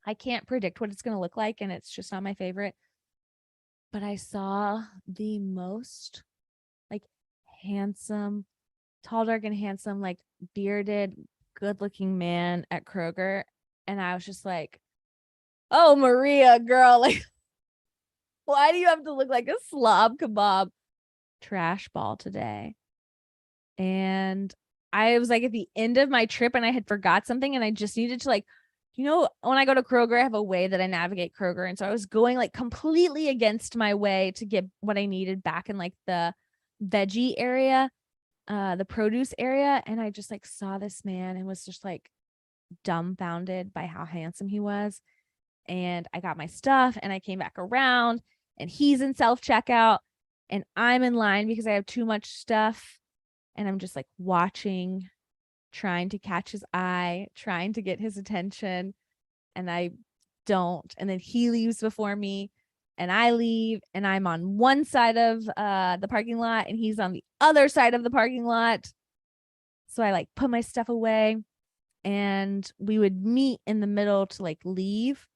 I can't predict what it's going to look like, and it's just not my favorite. But I saw the most like handsome, tall, dark, and handsome, like bearded, good-looking man at Kroger. And I was just like, oh, Maria, girl, like, why do you have to look like a slob kebab trash ball today? And I was like at the end of my trip and I had forgot something and I just needed to like, you know, when I go to Kroger, I have a way that I navigate Kroger. And so I was going like completely against my way to get what I needed back in like the veggie area, the produce area. And I just like saw this man and was just like dumbfounded by how handsome he was. And I got my stuff and I came back around and he's in self-checkout and I'm in line because I have too much stuff. And I'm just like watching, trying to catch his eye, trying to get his attention. And I don't. And then he leaves before me and I leave and I'm on one side of the parking lot and he's on the other side of the parking lot. So I like put my stuff away and we would meet in the middle to like leave.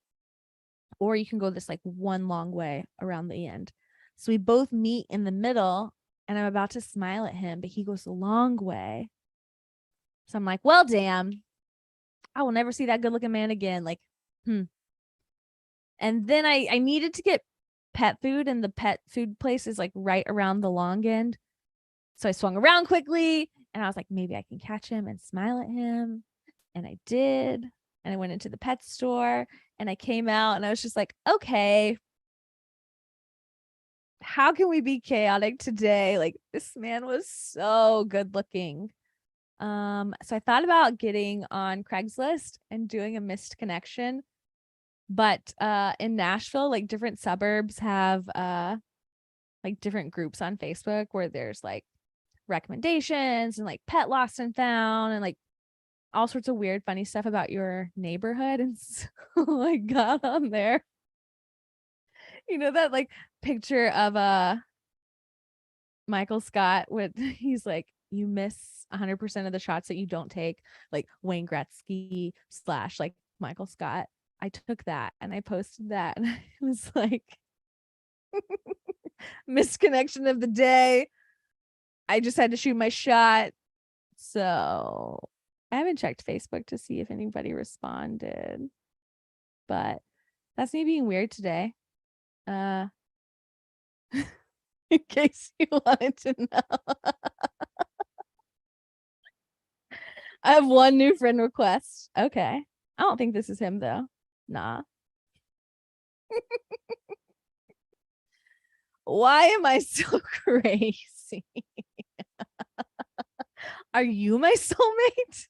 Or you can go this like one long way around the end. So we both meet in the middle and I'm about to smile at him, but he goes a long way. So I'm like, well, damn, I will never see that good looking man again. Like, And then I needed to get pet food, and the pet food place is like right around the long end. So I swung around quickly, and I was like, maybe I can catch him and smile at him. And I did. And I went into the pet store, and I came out, and I was just like, okay, how can we be chaotic today? Like, this man was so good looking. So I thought about getting on Craigslist and doing a missed connection. But in Nashville, like different suburbs have like different groups on Facebook where there's like recommendations and like pet lost and found and like all sorts of weird funny stuff about your neighborhood. And so I got on there. You know that like picture of Michael Scott with he's like, you miss 100% of the shots that you don't take, like Wayne Gretzky / like Michael Scott. I took that and I posted that, and it was like misconnection of the day. I just had to shoot my shot. So I haven't checked Facebook to see if anybody responded, but that's me being weird today. In case you wanted to know. I have one new friend request. Okay. I don't think this is him though. Nah. Why am I so crazy? Are you my soulmate?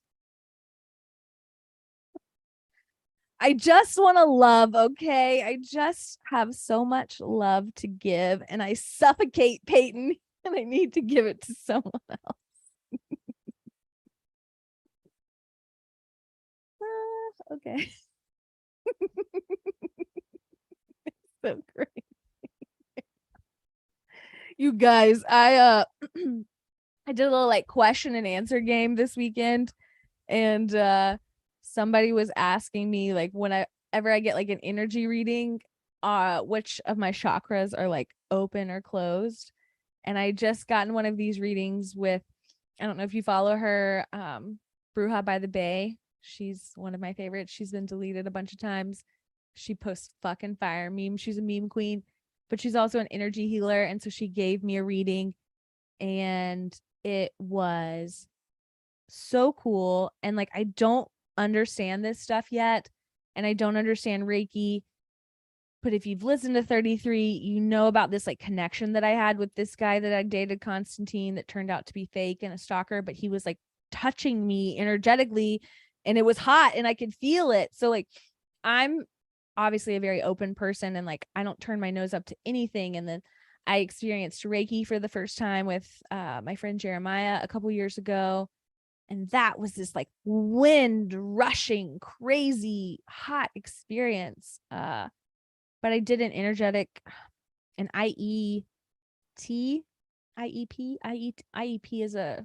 I just want to love, okay? I just have so much love to give, and I suffocate Peyton, and I need to give it to someone else. Okay. So great. You guys, I I did a little like question and answer game this weekend, and somebody was asking me like whenever I get like an energy reading, which of my chakras are like open or closed. And I just gotten one of these readings with, I don't know if you follow her, Bruja by the Bay. She's one of my favorites. She's been deleted a bunch of times. She posts fucking fire memes. She's a meme queen, but she's also an energy healer. And so she gave me a reading, and it was so cool. And like, I don't understand this stuff yet, and I don't understand Reiki, but if you've listened to 33, you know about this like connection that I had with this guy that I dated, Constantine, that turned out to be fake and a stalker, but he was like touching me energetically, and it was hot and I could feel it. So like, I'm obviously a very open person, and like, I don't turn my nose up to anything. And then I experienced Reiki for the first time with my friend Jeremiah a couple years ago. And that was this like wind rushing, crazy, hot experience. But I did an IEP. IEP is a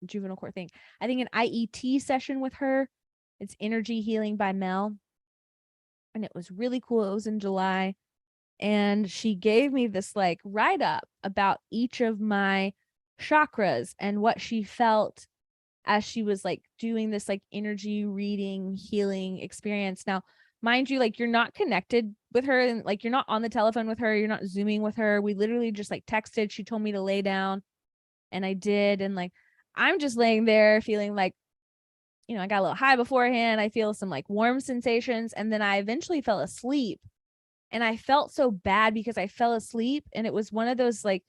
juvenile court thing. I think an IET session with her. It's Energy Healing by Mel. And it was really cool. It was in July. And she gave me this like write up about each of my chakras and what she felt as she was like doing this like energy reading healing experience. Now, mind you, like, you're not connected with her, and like, you're not on the telephone with her, you're not zooming with her. We literally just like texted. She told me to lay down, and I did. And like, I'm just laying there feeling like, you know, I got a little high beforehand. I feel some like warm sensations, and then I eventually fell asleep. And I felt so bad because I fell asleep, and it was one of those like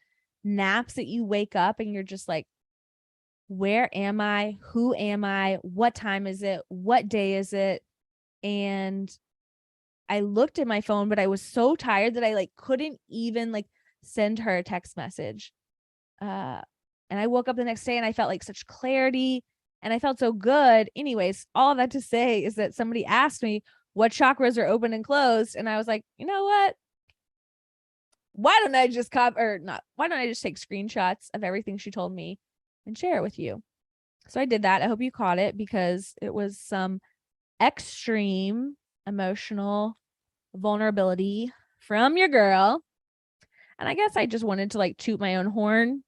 naps that you wake up and you're just like, where am I? Who am I? What time is it? What day is it? And I looked at my phone, but I was so tired that I like couldn't even like send her a text message. And I woke up the next day and I felt like such clarity, and I felt so good. Anyways, all of that to say is that somebody asked me what chakras are open and closed, and I was like, you know what? Why don't I just why don't I just take screenshots of everything she told me and share it with you? So I did that. I hope you caught it, because it was some extreme emotional vulnerability from your girl. And I guess I just wanted to like toot my own horn,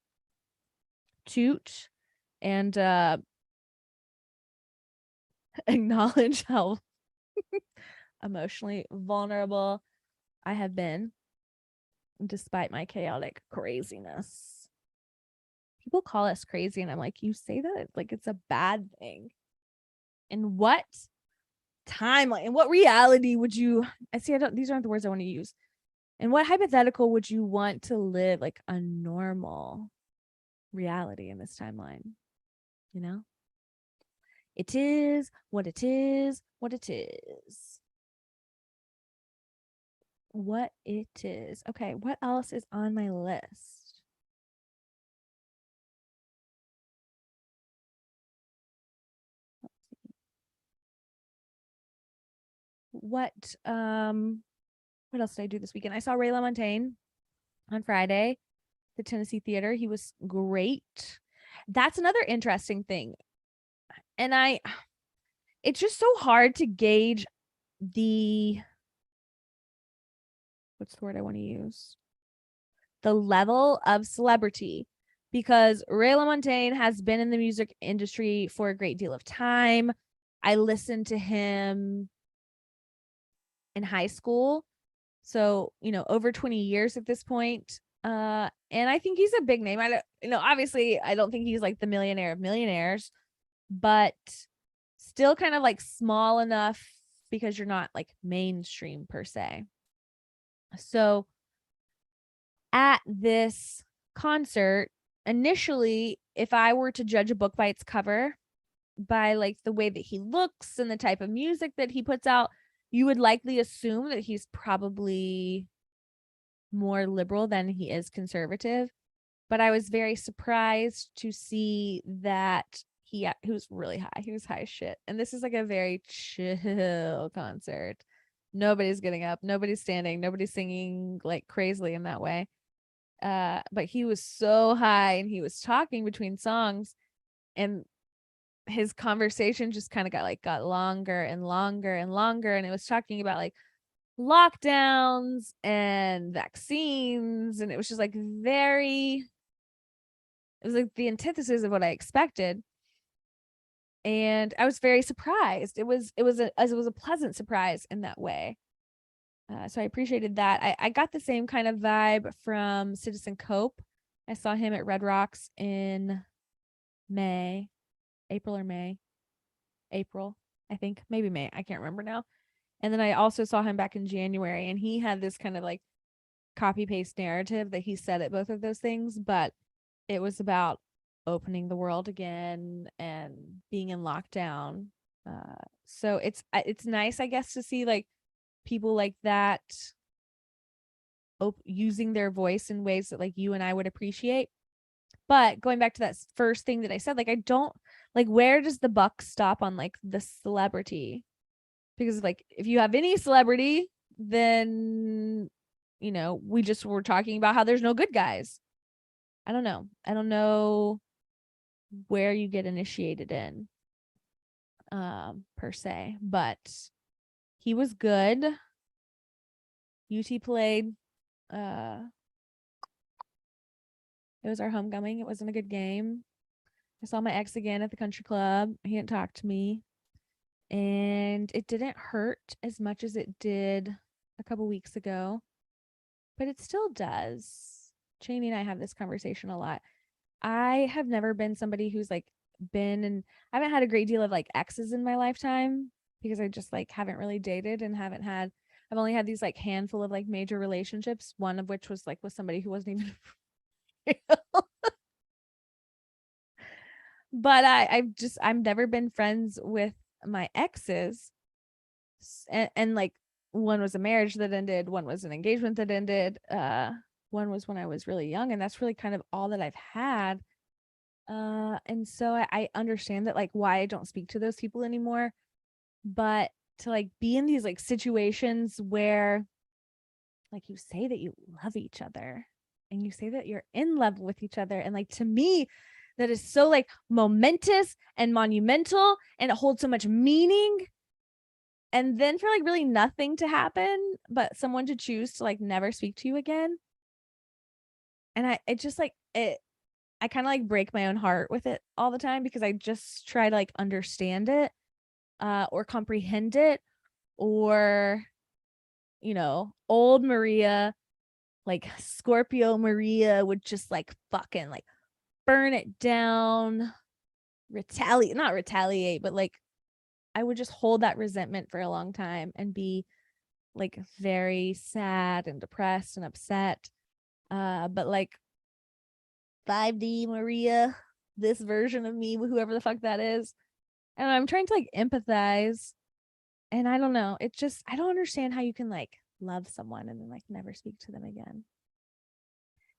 and acknowledge how emotionally vulnerable I have been despite my chaotic craziness. People call us crazy, and I'm like, you say that like it's a bad thing. In what timeline, in what reality would you, these aren't the words I want to use. In what hypothetical would you want to live like a normal reality in this timeline? You know? It is what it is, what it is. What it is. Okay, what else is on my list? What else did I do this weekend? I saw Ray LaMontagne on Friday, the Tennessee Theater. He was great. That's another interesting thing. And it's just so hard to gauge what's the word I want to use? The level of celebrity, because Ray LaMontagne has been in the music industry for a great deal of time. I listened to him in high school. So, over 20 years at this point. And I think he's a big name. Obviously I don't think he's like the millionaire of millionaires, but still kind of like small enough because you're not like mainstream per se. So at this concert, initially, if I were to judge a book by its cover, by like the way that he looks and the type of music that he puts out, you would likely assume that he's probably more liberal than he is conservative. But I was very surprised to see that he was really high. He was high as shit. And this is like a very chill concert. Nobody's getting up, nobody's standing, nobody's singing like crazily in that way. But he was so high, and he was talking between songs, and his conversation just kind of got longer and longer and longer. And it was talking about like lockdowns and vaccines. And it was just like it was like the antithesis of what I expected. And I was very surprised. It was a pleasant surprise in that way. So I appreciated that. I got the same kind of vibe from Citizen Cope. I saw him at Red Rocks in April, I think, maybe May. I can't remember now. And then I also saw him back in January, and he had this kind of like copy paste narrative that he said at both of those things, but it was about opening the world again and being in lockdown. So it's nice, I guess, to see like people like that using their voice in ways that like you and I would appreciate. But going back to that first thing that I said, like, I don't like, where does the buck stop on like the celebrity? Because like, if you have any celebrity, then, we just were talking about how there's no good guys. I don't know where you get initiated in, per se, but he was good. UT played. It was our homecoming. It wasn't a good game. I saw my ex again at the country club. He didn't talk to me, and it didn't hurt as much as it did a couple weeks ago, but it still does. Cheney and I have this conversation a lot. I have never been somebody who's like I haven't had a great deal of like exes in my lifetime, because I just like haven't really dated and I've only had these like handful of like major relationships, one of which was like with somebody who wasn't even real. But I've never been friends with my exes, and like one was a marriage that ended, one was an engagement that ended, one was when I was really young, and that's really kind of all that I've had. And so I understand that like why I don't speak to those people anymore, but to like be in these like situations where like you say that you love each other and you say that you're in love with each other, and like to me that is so like momentous and monumental, and it holds so much meaning, and then for like really nothing to happen but someone to choose to like never speak to you again, And it just like it I kind of like break my own heart with it all the time because I just try to like understand it or comprehend it, or old Maria, like Scorpio Maria, would just like fucking like burn it down, not retaliate, but like I would just hold that resentment for a long time and be like very sad and depressed and upset. But like 5D Maria, this version of me, whoever the fuck that is, and I'm trying to like empathize. And I don't know, it just, I don't understand how you can like love someone and then like never speak to them again.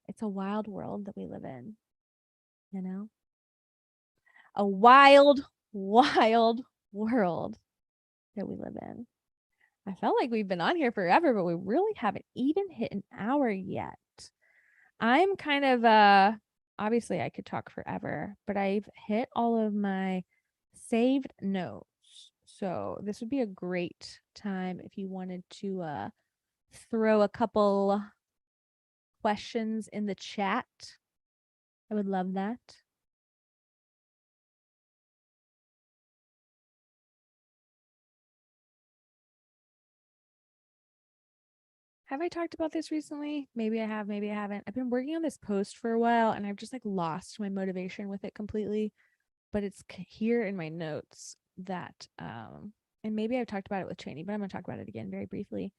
It's a wild world that we live in, you know? A wild, wild world that we live in. I felt like we've been on here forever, but we really haven't even hit an hour yet. I'm kind of obviously I could talk forever, but I've hit all of my saved notes. So this would be a great time if you wanted to throw a couple questions in the chat. I would love that. Have I talked about this recently? Maybe I have, maybe I haven't. I've been working on this post for a while and I've just like lost my motivation with it completely, but it's here in my notes that and maybe I've talked about it with Cheney, but I'm going to talk about it again very briefly.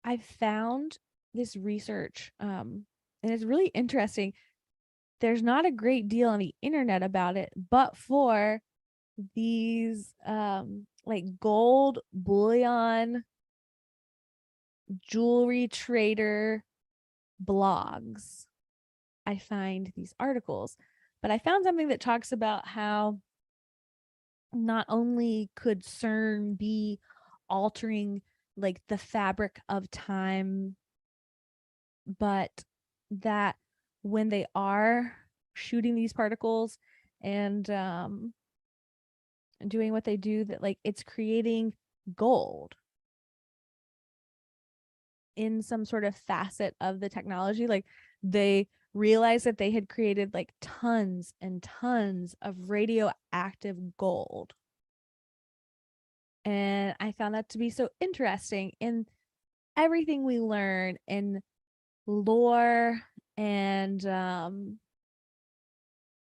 I found this research and it's really interesting. There's not a great deal on the internet about it, but for these like gold bullion jewelry trader blogs, I find these articles. But I found something that talks about how not only could CERN be altering like the fabric of time, but that when they are shooting these particles and doing what they do, that like it's creating gold in some sort of facet of the technology. Like they realized that they had created like tons and tons of radioactive gold. And I found that to be so interesting in everything we learn in lore and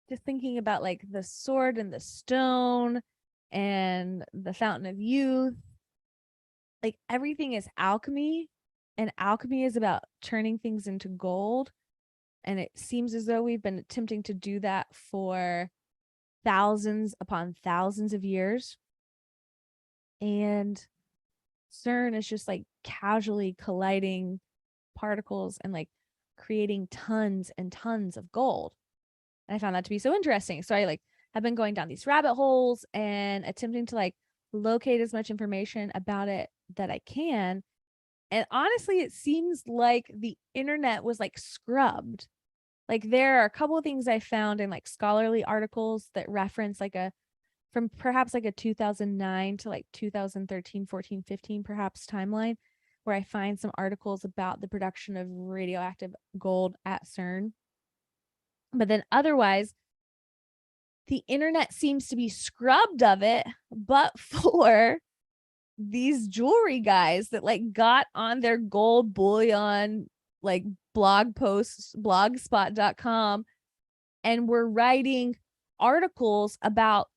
just thinking about like the sword and the stone and the fountain of youth. Like everything is alchemy, and alchemy is about turning things into gold. And it seems as though we've been attempting to do that for thousands upon thousands of years. And CERN is just like casually colliding particles and like creating tons and tons of gold. And I found that to be so interesting. So I like have been going down these rabbit holes and attempting to like locate as much information about it that I can. And honestly, it seems like the internet was like scrubbed. Like there are a couple of things I found in like scholarly articles that reference like from perhaps like a 2009 to like 2013, 14, 15 perhaps timeline, where I find some articles about the production of radioactive gold at CERN. But then otherwise, the internet seems to be scrubbed of it, but for these jewelry guys that like got on their gold bullion like blog posts, blogspot.com, and were writing articles about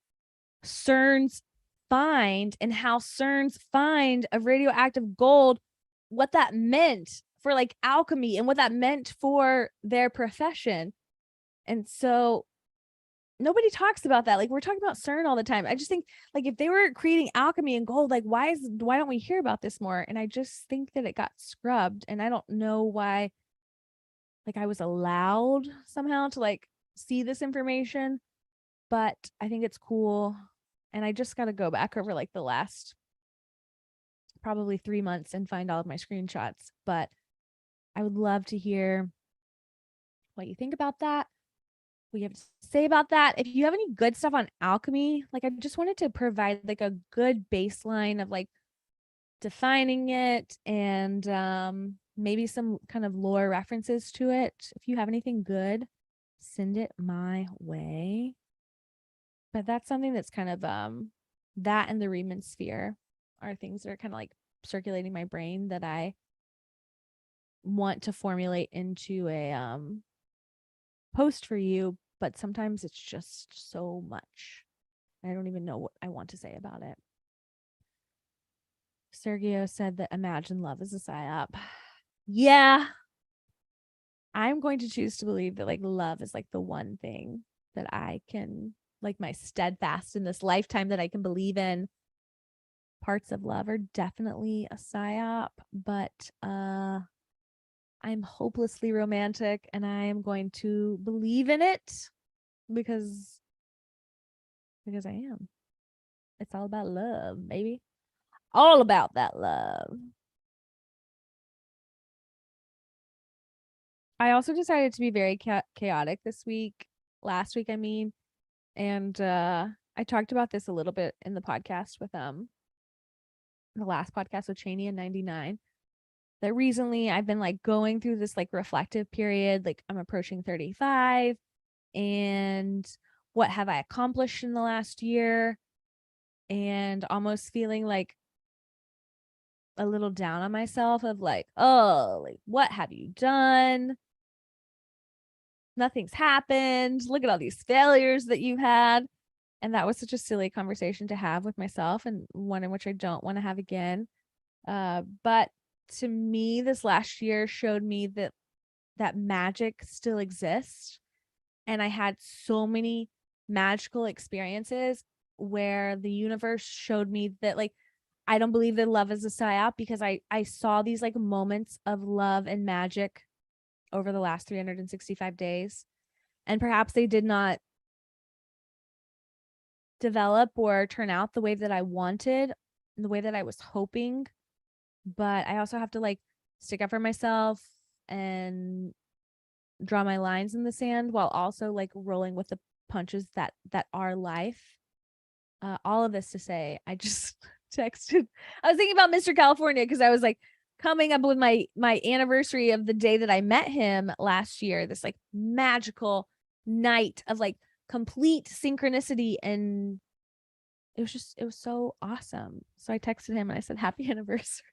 CERN's find and how CERN's find of radioactive gold, what that meant for like alchemy and what that meant for their profession. And so nobody talks about that. Like we're talking about CERN all the time. I just think like if they were creating alchemy and gold, like why don't we hear about this more? And I just think that it got scrubbed, and I don't know why. Like I was allowed somehow to like see this information, but I think it's cool. And I just got to go back over like the last probably 3 months and find all of my screenshots. But I would love to hear what you think about that, what you have to say about that. If you have any good stuff on alchemy, like I just wanted to provide like a good baseline of like defining it and maybe some kind of lore references to it. If you have anything good, send it my way. But that's something that's kind of that and the Riemann sphere are things that are kind of like circulating my brain that I want to formulate into a post for you, but sometimes it's just so much. I don't even know what I want to say about it. Sergio said that Imagine Love is a psyop. Yeah. I'm going to choose to believe that like love is like the one thing that I can, like, my steadfast in this lifetime that I can believe in. Parts of love are definitely a psyop, but I'm hopelessly romantic and I am going to believe in it because I am. It's all about love, baby. All about that love. I also decided to be very chaotic this week. Last week, I mean, and I talked about this a little bit in the podcast with the last podcast with Cheney in 99. That recently I've been like going through this like reflective period. Like I'm approaching 35, and what have I accomplished in the last year? And almost feeling like a little down on myself of like, oh, like what have you done? Nothing's happened. Look at all these failures that you've had. And that was such a silly conversation to have with myself, and one in which I don't want to have again. But to me, this last year showed me that magic still exists. And I had so many magical experiences where the universe showed me that like I don't believe that love is a psyop, because I saw these like moments of love and magic over the last 365 days. And perhaps they did not develop or turn out the way that I wanted, the way that I was hoping. But I also have to like stick up for myself and draw my lines in the sand while also like rolling with the punches that are life. All of this to say, I just texted. I was thinking about Mr. California because I was like coming up with my anniversary of the day that I met him last year. This like magical night of like complete synchronicity, and it was so awesome. So I texted him and I said, happy anniversary.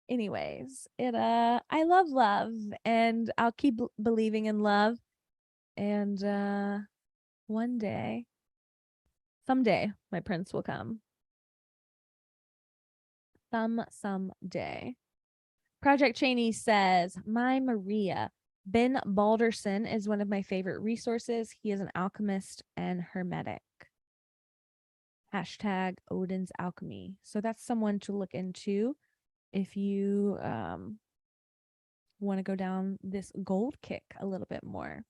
Anyways, I love love, and I'll keep believing in love. And one day, someday, my prince will come. Someday. Project Cheney says, my Maria, Ben Balderson is one of my favorite resources. He is an alchemist and hermetic. Hashtag Odin's Alchemy. So that's someone to look into if you want to go down this gold kick a little bit more.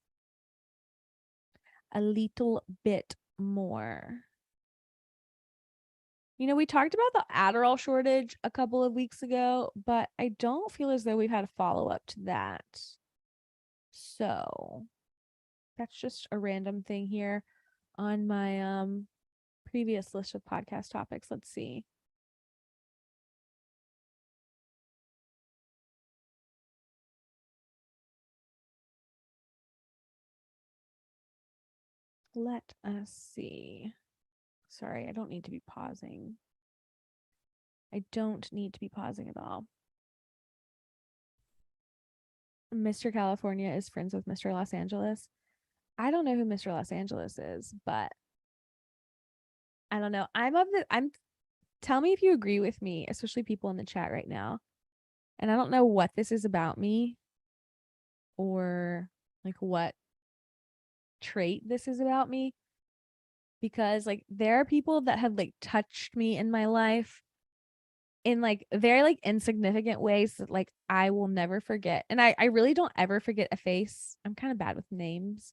A little bit more. You know, we talked about the Adderall shortage a couple of weeks ago, but I don't feel as though we've had a follow-up to that. So that's just a random thing here on my previous list of podcast topics. Let's see. Let us see. Sorry, I don't need to be pausing. I don't need to be pausing at all. Mr. California is friends with Mr. Los Angeles. I don't know who Mr. Los Angeles is, but I don't know. Tell me if you agree with me, especially people in the chat right now. And I don't know what this is about me or like what trait this is about me, because like there are people that have like touched me in my life in like very like insignificant ways that like I will never forget. And I really don't ever forget a face. I'm kind of bad with names,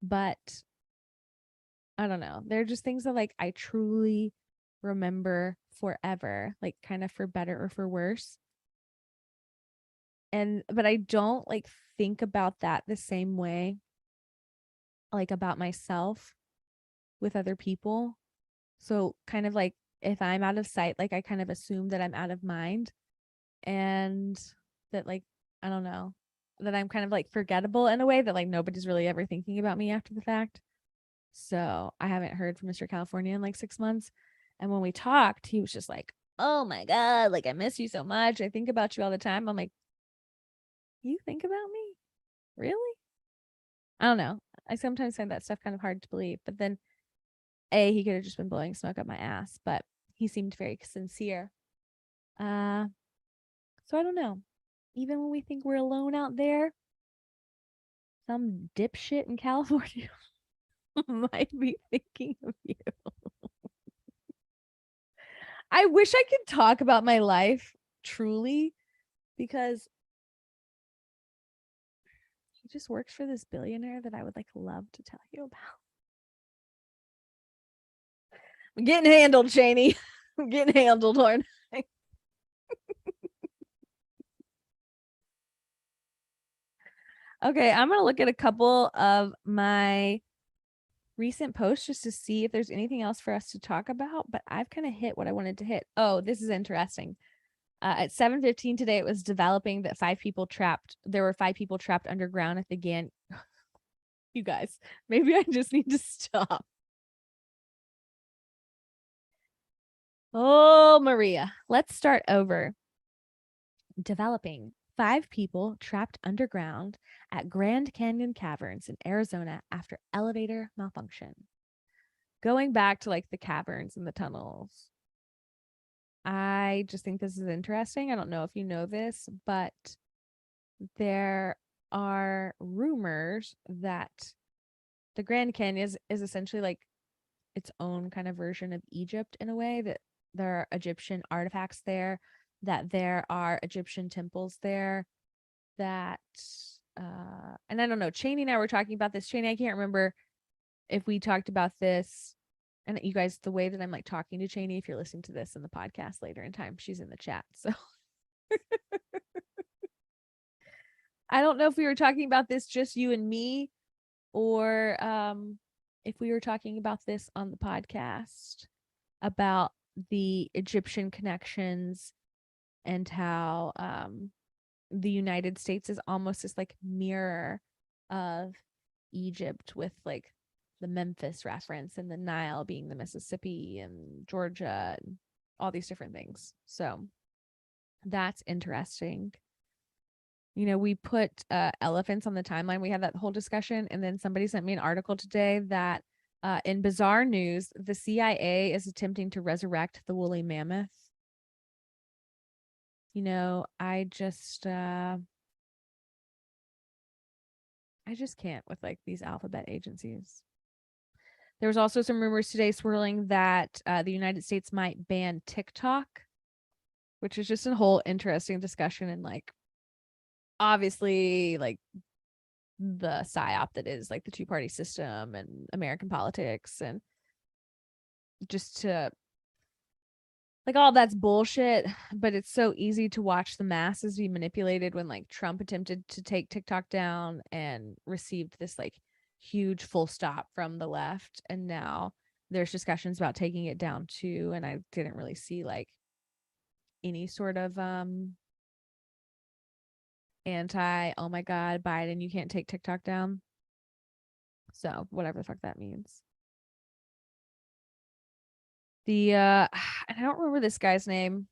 but I don't know. They're just things that like I truly remember forever, like kind of for better or for worse. But I don't like think about that the same way like about myself with other people. So kind of like if I'm out of sight, like I kind of assume that I'm out of mind, and that like, I don't know, that I'm kind of like forgettable in a way that like nobody's really ever thinking about me after the fact. So I haven't heard from Mr. California in like 6 months. And when we talked, he was just like, oh my God, like I miss you so much. I think about you all the time. I'm like, you think about me? Really? I don't know. I sometimes find that stuff kind of hard to believe. But then, he could have just been blowing smoke up my ass, but he seemed very sincere. Uh, so I don't know. Even when we think we're alone out there, some dipshit in California might be thinking of you. I wish I could talk about my life truly, because he just works for this billionaire that I would like love to tell you about. I'm getting handled, Cheney. I'm getting handled, Lord. Okay, I'm gonna look at a couple of my recent posts just to see if there's anything else for us to talk about, but I've kind of hit what I wanted to hit. Oh, this is interesting. At 7:15 today, it was developing that there were 5 people trapped underground at the Gan. You guys, maybe I just need to stop. Oh, Maria, let's start over. Developing 5 people trapped underground at Grand Canyon Caverns in Arizona after elevator malfunction. Going back to like the caverns and the tunnels, I just think this is interesting. I don't know if you know this, but there are rumors that the Grand Canyon is essentially like its own kind of version of Egypt in a way, that there are Egyptian artifacts there, that there are Egyptian temples there, that and I don't know, Cheney and I were talking about this. Cheney, I can't remember if we talked about this. And you guys, the way that I'm like talking to Cheney, if you're listening to this in the podcast later in time, she's in the chat. So I don't know if we were talking about this just you and me, or if we were talking about this on the podcast about the Egyptian connections, and how the United States is almost this like mirror of Egypt, with like the Memphis reference and the Nile being the Mississippi and Georgia and all these different things. So that's interesting. You know, we put elephants on the timeline. We had that whole discussion. And then somebody sent me an article today that in bizarre news, the CIA is attempting to resurrect the woolly mammoth. You know, I just can't with like these alphabet agencies. There was also some rumors today swirling that the United States might ban TikTok, which is just a whole interesting discussion, and like obviously like the psyop that is like the two-party system and American politics, and just to like all that's bullshit. But it's so easy to watch the masses be manipulated when like Trump attempted to take TikTok down and received this like huge full stop from the left, and now there's discussions about taking it down too, and I didn't really see like any sort of anti, oh my God, Biden, you can't take TikTok down. So whatever the fuck that means. The and I don't remember this guy's name.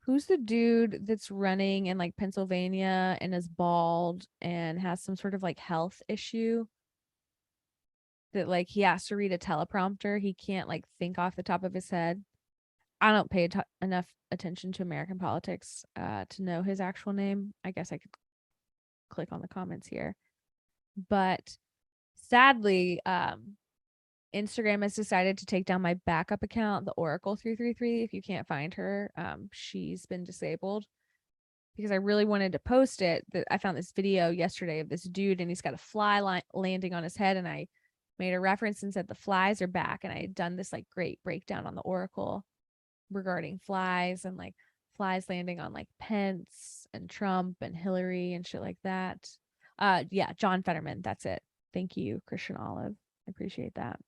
Who's the dude that's running in like Pennsylvania and is bald and has some sort of like health issue that like he has to read a teleprompter? He can't like think off the top of his head. I don't pay enough attention to American politics to know his actual name. I guess I could click on the comments here. But sadly, Instagram has decided to take down my backup account, the Oracle 333. If you can't find her, she's been disabled, because I really wanted to post it. That I found this video yesterday of this dude, and he's got a fly landing on his head, and I made a reference and said the flies are back, and I had done this like great breakdown on the Oracle regarding flies, and like flies landing on like Pence and Trump and Hillary and shit like that. Yeah, John Fetterman, that's it. Thank you, Christian Olive. I appreciate that.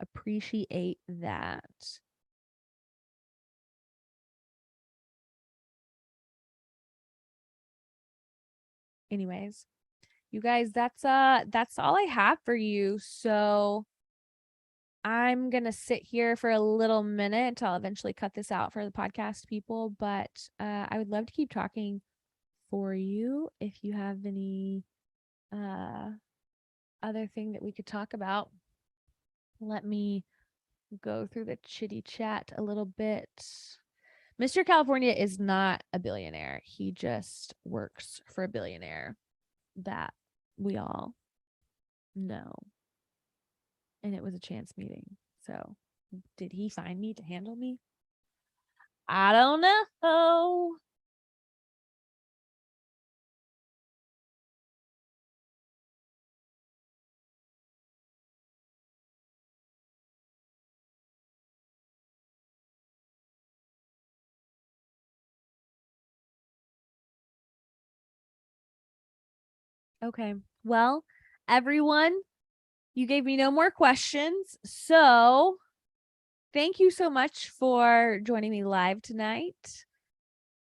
appreciate that. Anyways, you guys, that's all I have for you. So I'm going to sit here for a little minute. I'll eventually cut this out for the podcast people, but I would love to keep talking for you if you have any other thing that we could talk about. Let me go through the chitty chat a little bit. Mr. California is not a billionaire. He just works for a billionaire that we all know. And it was a chance meeting. So did he find me to handle me? I don't know. Okay. Well, everyone, you gave me no more questions. So thank you so much for joining me live tonight.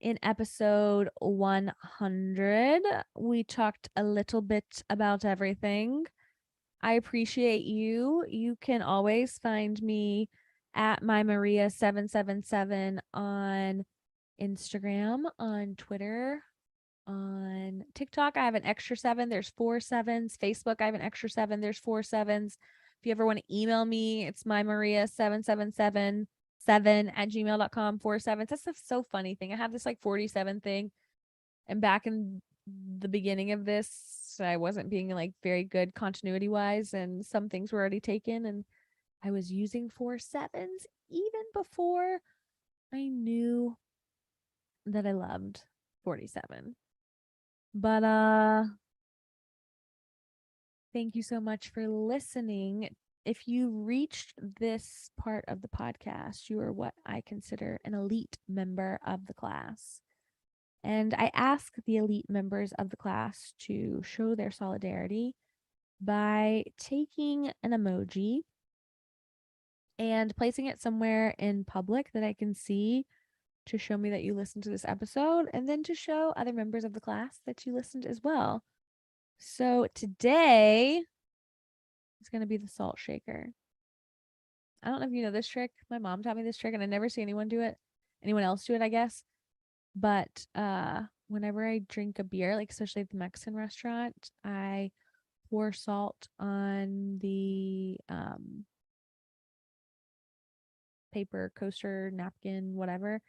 In episode 100, we talked a little bit about everything. I appreciate you. You can always find me at mymaria777 on Instagram, on Twitter, on TikTok. I have an extra 7. There's 4 sevens. Facebook, I have an extra 7. There's 4 sevens. If you ever want to email me, it's mymaria777 7@gmail.com. 4 sevens. That's a so funny thing. I have this like 47 thing. And back in the beginning of this, I wasn't being like very good continuity wise, and some things were already taken, and I was using 4 sevens even before I knew that I loved 47. But thank you so much for listening. If you reached this part of the podcast, you are what I consider an elite member of the class. And I ask the elite members of the class to show their solidarity by taking an emoji and placing it somewhere in public that I can see to show me that you listened to this episode, and then to show other members of the class that you listened as well. So today is going to be the salt shaker. I don't know if you know this trick. My mom taught me this trick, and I never see anyone else do it, I guess. But whenever I drink a beer, like especially at the Mexican restaurant, I pour salt on the paper coaster, napkin, whatever,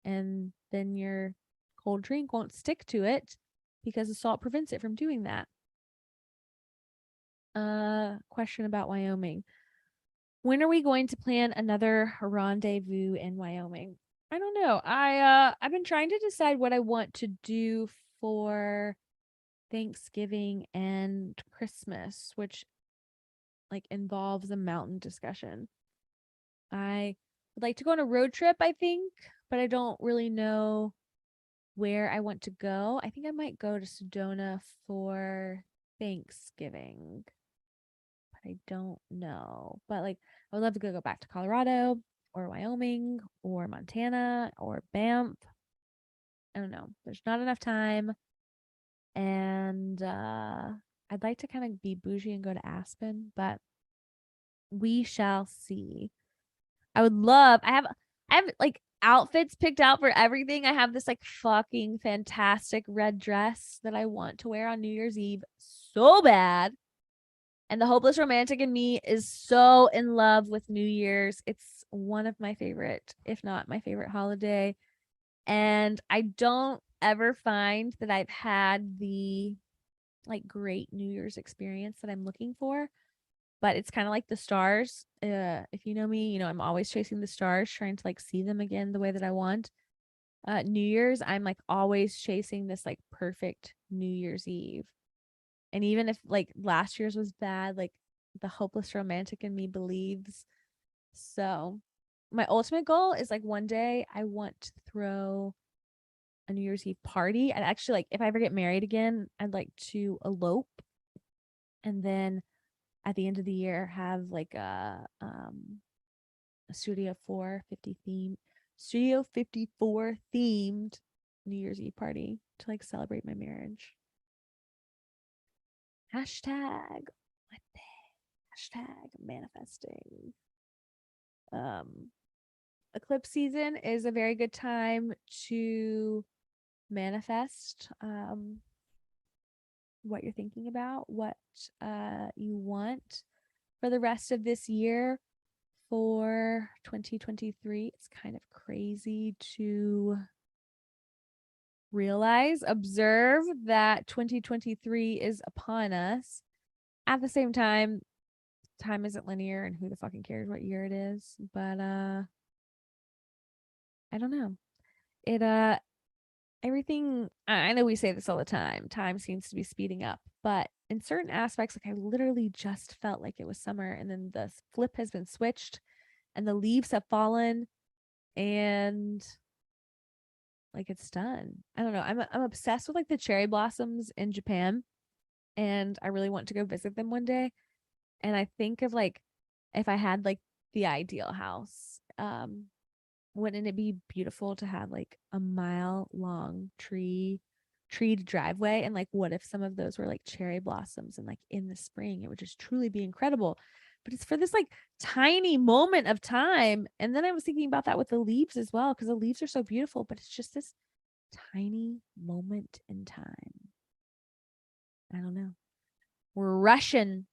and then your cold drink won't stick to it because the salt prevents it from doing that. Question about Wyoming. When are we going to plan another rendezvous in Wyoming? I don't know. I've been trying to decide what I want to do for Thanksgiving and Christmas, which like involves a mountain discussion. I would like to go on a road trip, I think, but I don't really know where I want to go. I think I might go to Sedona for Thanksgiving, but I don't know. But like, I would love to go back to Colorado or Wyoming or Montana or Banff. I don't know. There's not enough time. And I'd like to kind of be bougie and go to Aspen, but we shall see. I have like outfits picked out for everything. I have this like fucking fantastic red dress that I want to wear on New Year's Eve so bad. And the hopeless romantic in me is so in love with New Year's. It's one of my favorite, if not my favorite holiday. And I don't ever find that I've had the like great New Year's experience that I'm looking for. But it's kind of like the stars. If you know me, you know I'm always chasing the stars, trying to like see them again the way that I want. New Year's, I'm like always chasing this like perfect New Year's Eve. And even if like last year's was bad, like the hopeless romantic in me believes. So my ultimate goal is like one day I want to throw a New Year's Eve party. I'd actually like, if I ever get married again, I'd like to elope and then at the end of the year have like a Studio 54 themed New Year's Eve party to like celebrate my marriage. Hashtag what the hashtag manifesting. Eclipse season is a very good time to manifest what you're thinking about, what you want for the rest of this year for 2023. It's kind of crazy to observe that 2023 is upon us. At the same time, time isn't linear and who the fucking cares what year it is. But I don't know. It everything, I know we say this all the time. Time seems to be speeding up, but in certain aspects, like I literally just felt like it was summer and then the flip has been switched and the leaves have fallen and like it's done. I don't know. I'm obsessed with like the cherry blossoms in Japan and I really want to go visit them one day. And I think of like if I had like the ideal house, wouldn't it be beautiful to have like a mile long treed driveway? And like what if some of those were like cherry blossoms and like in the spring? It would just truly be incredible. But it's for this like tiny moment of time. And then I was thinking about that with the leaves as well, because the leaves are so beautiful, but it's just this tiny moment in time. I don't know. We're rushing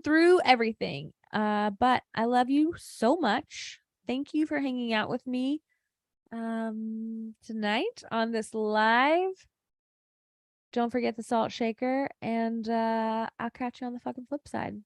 through everything. But I love you so much. Thank you for hanging out with me tonight on this live. Don't forget the salt shaker, and I'll catch you on the fucking flip side.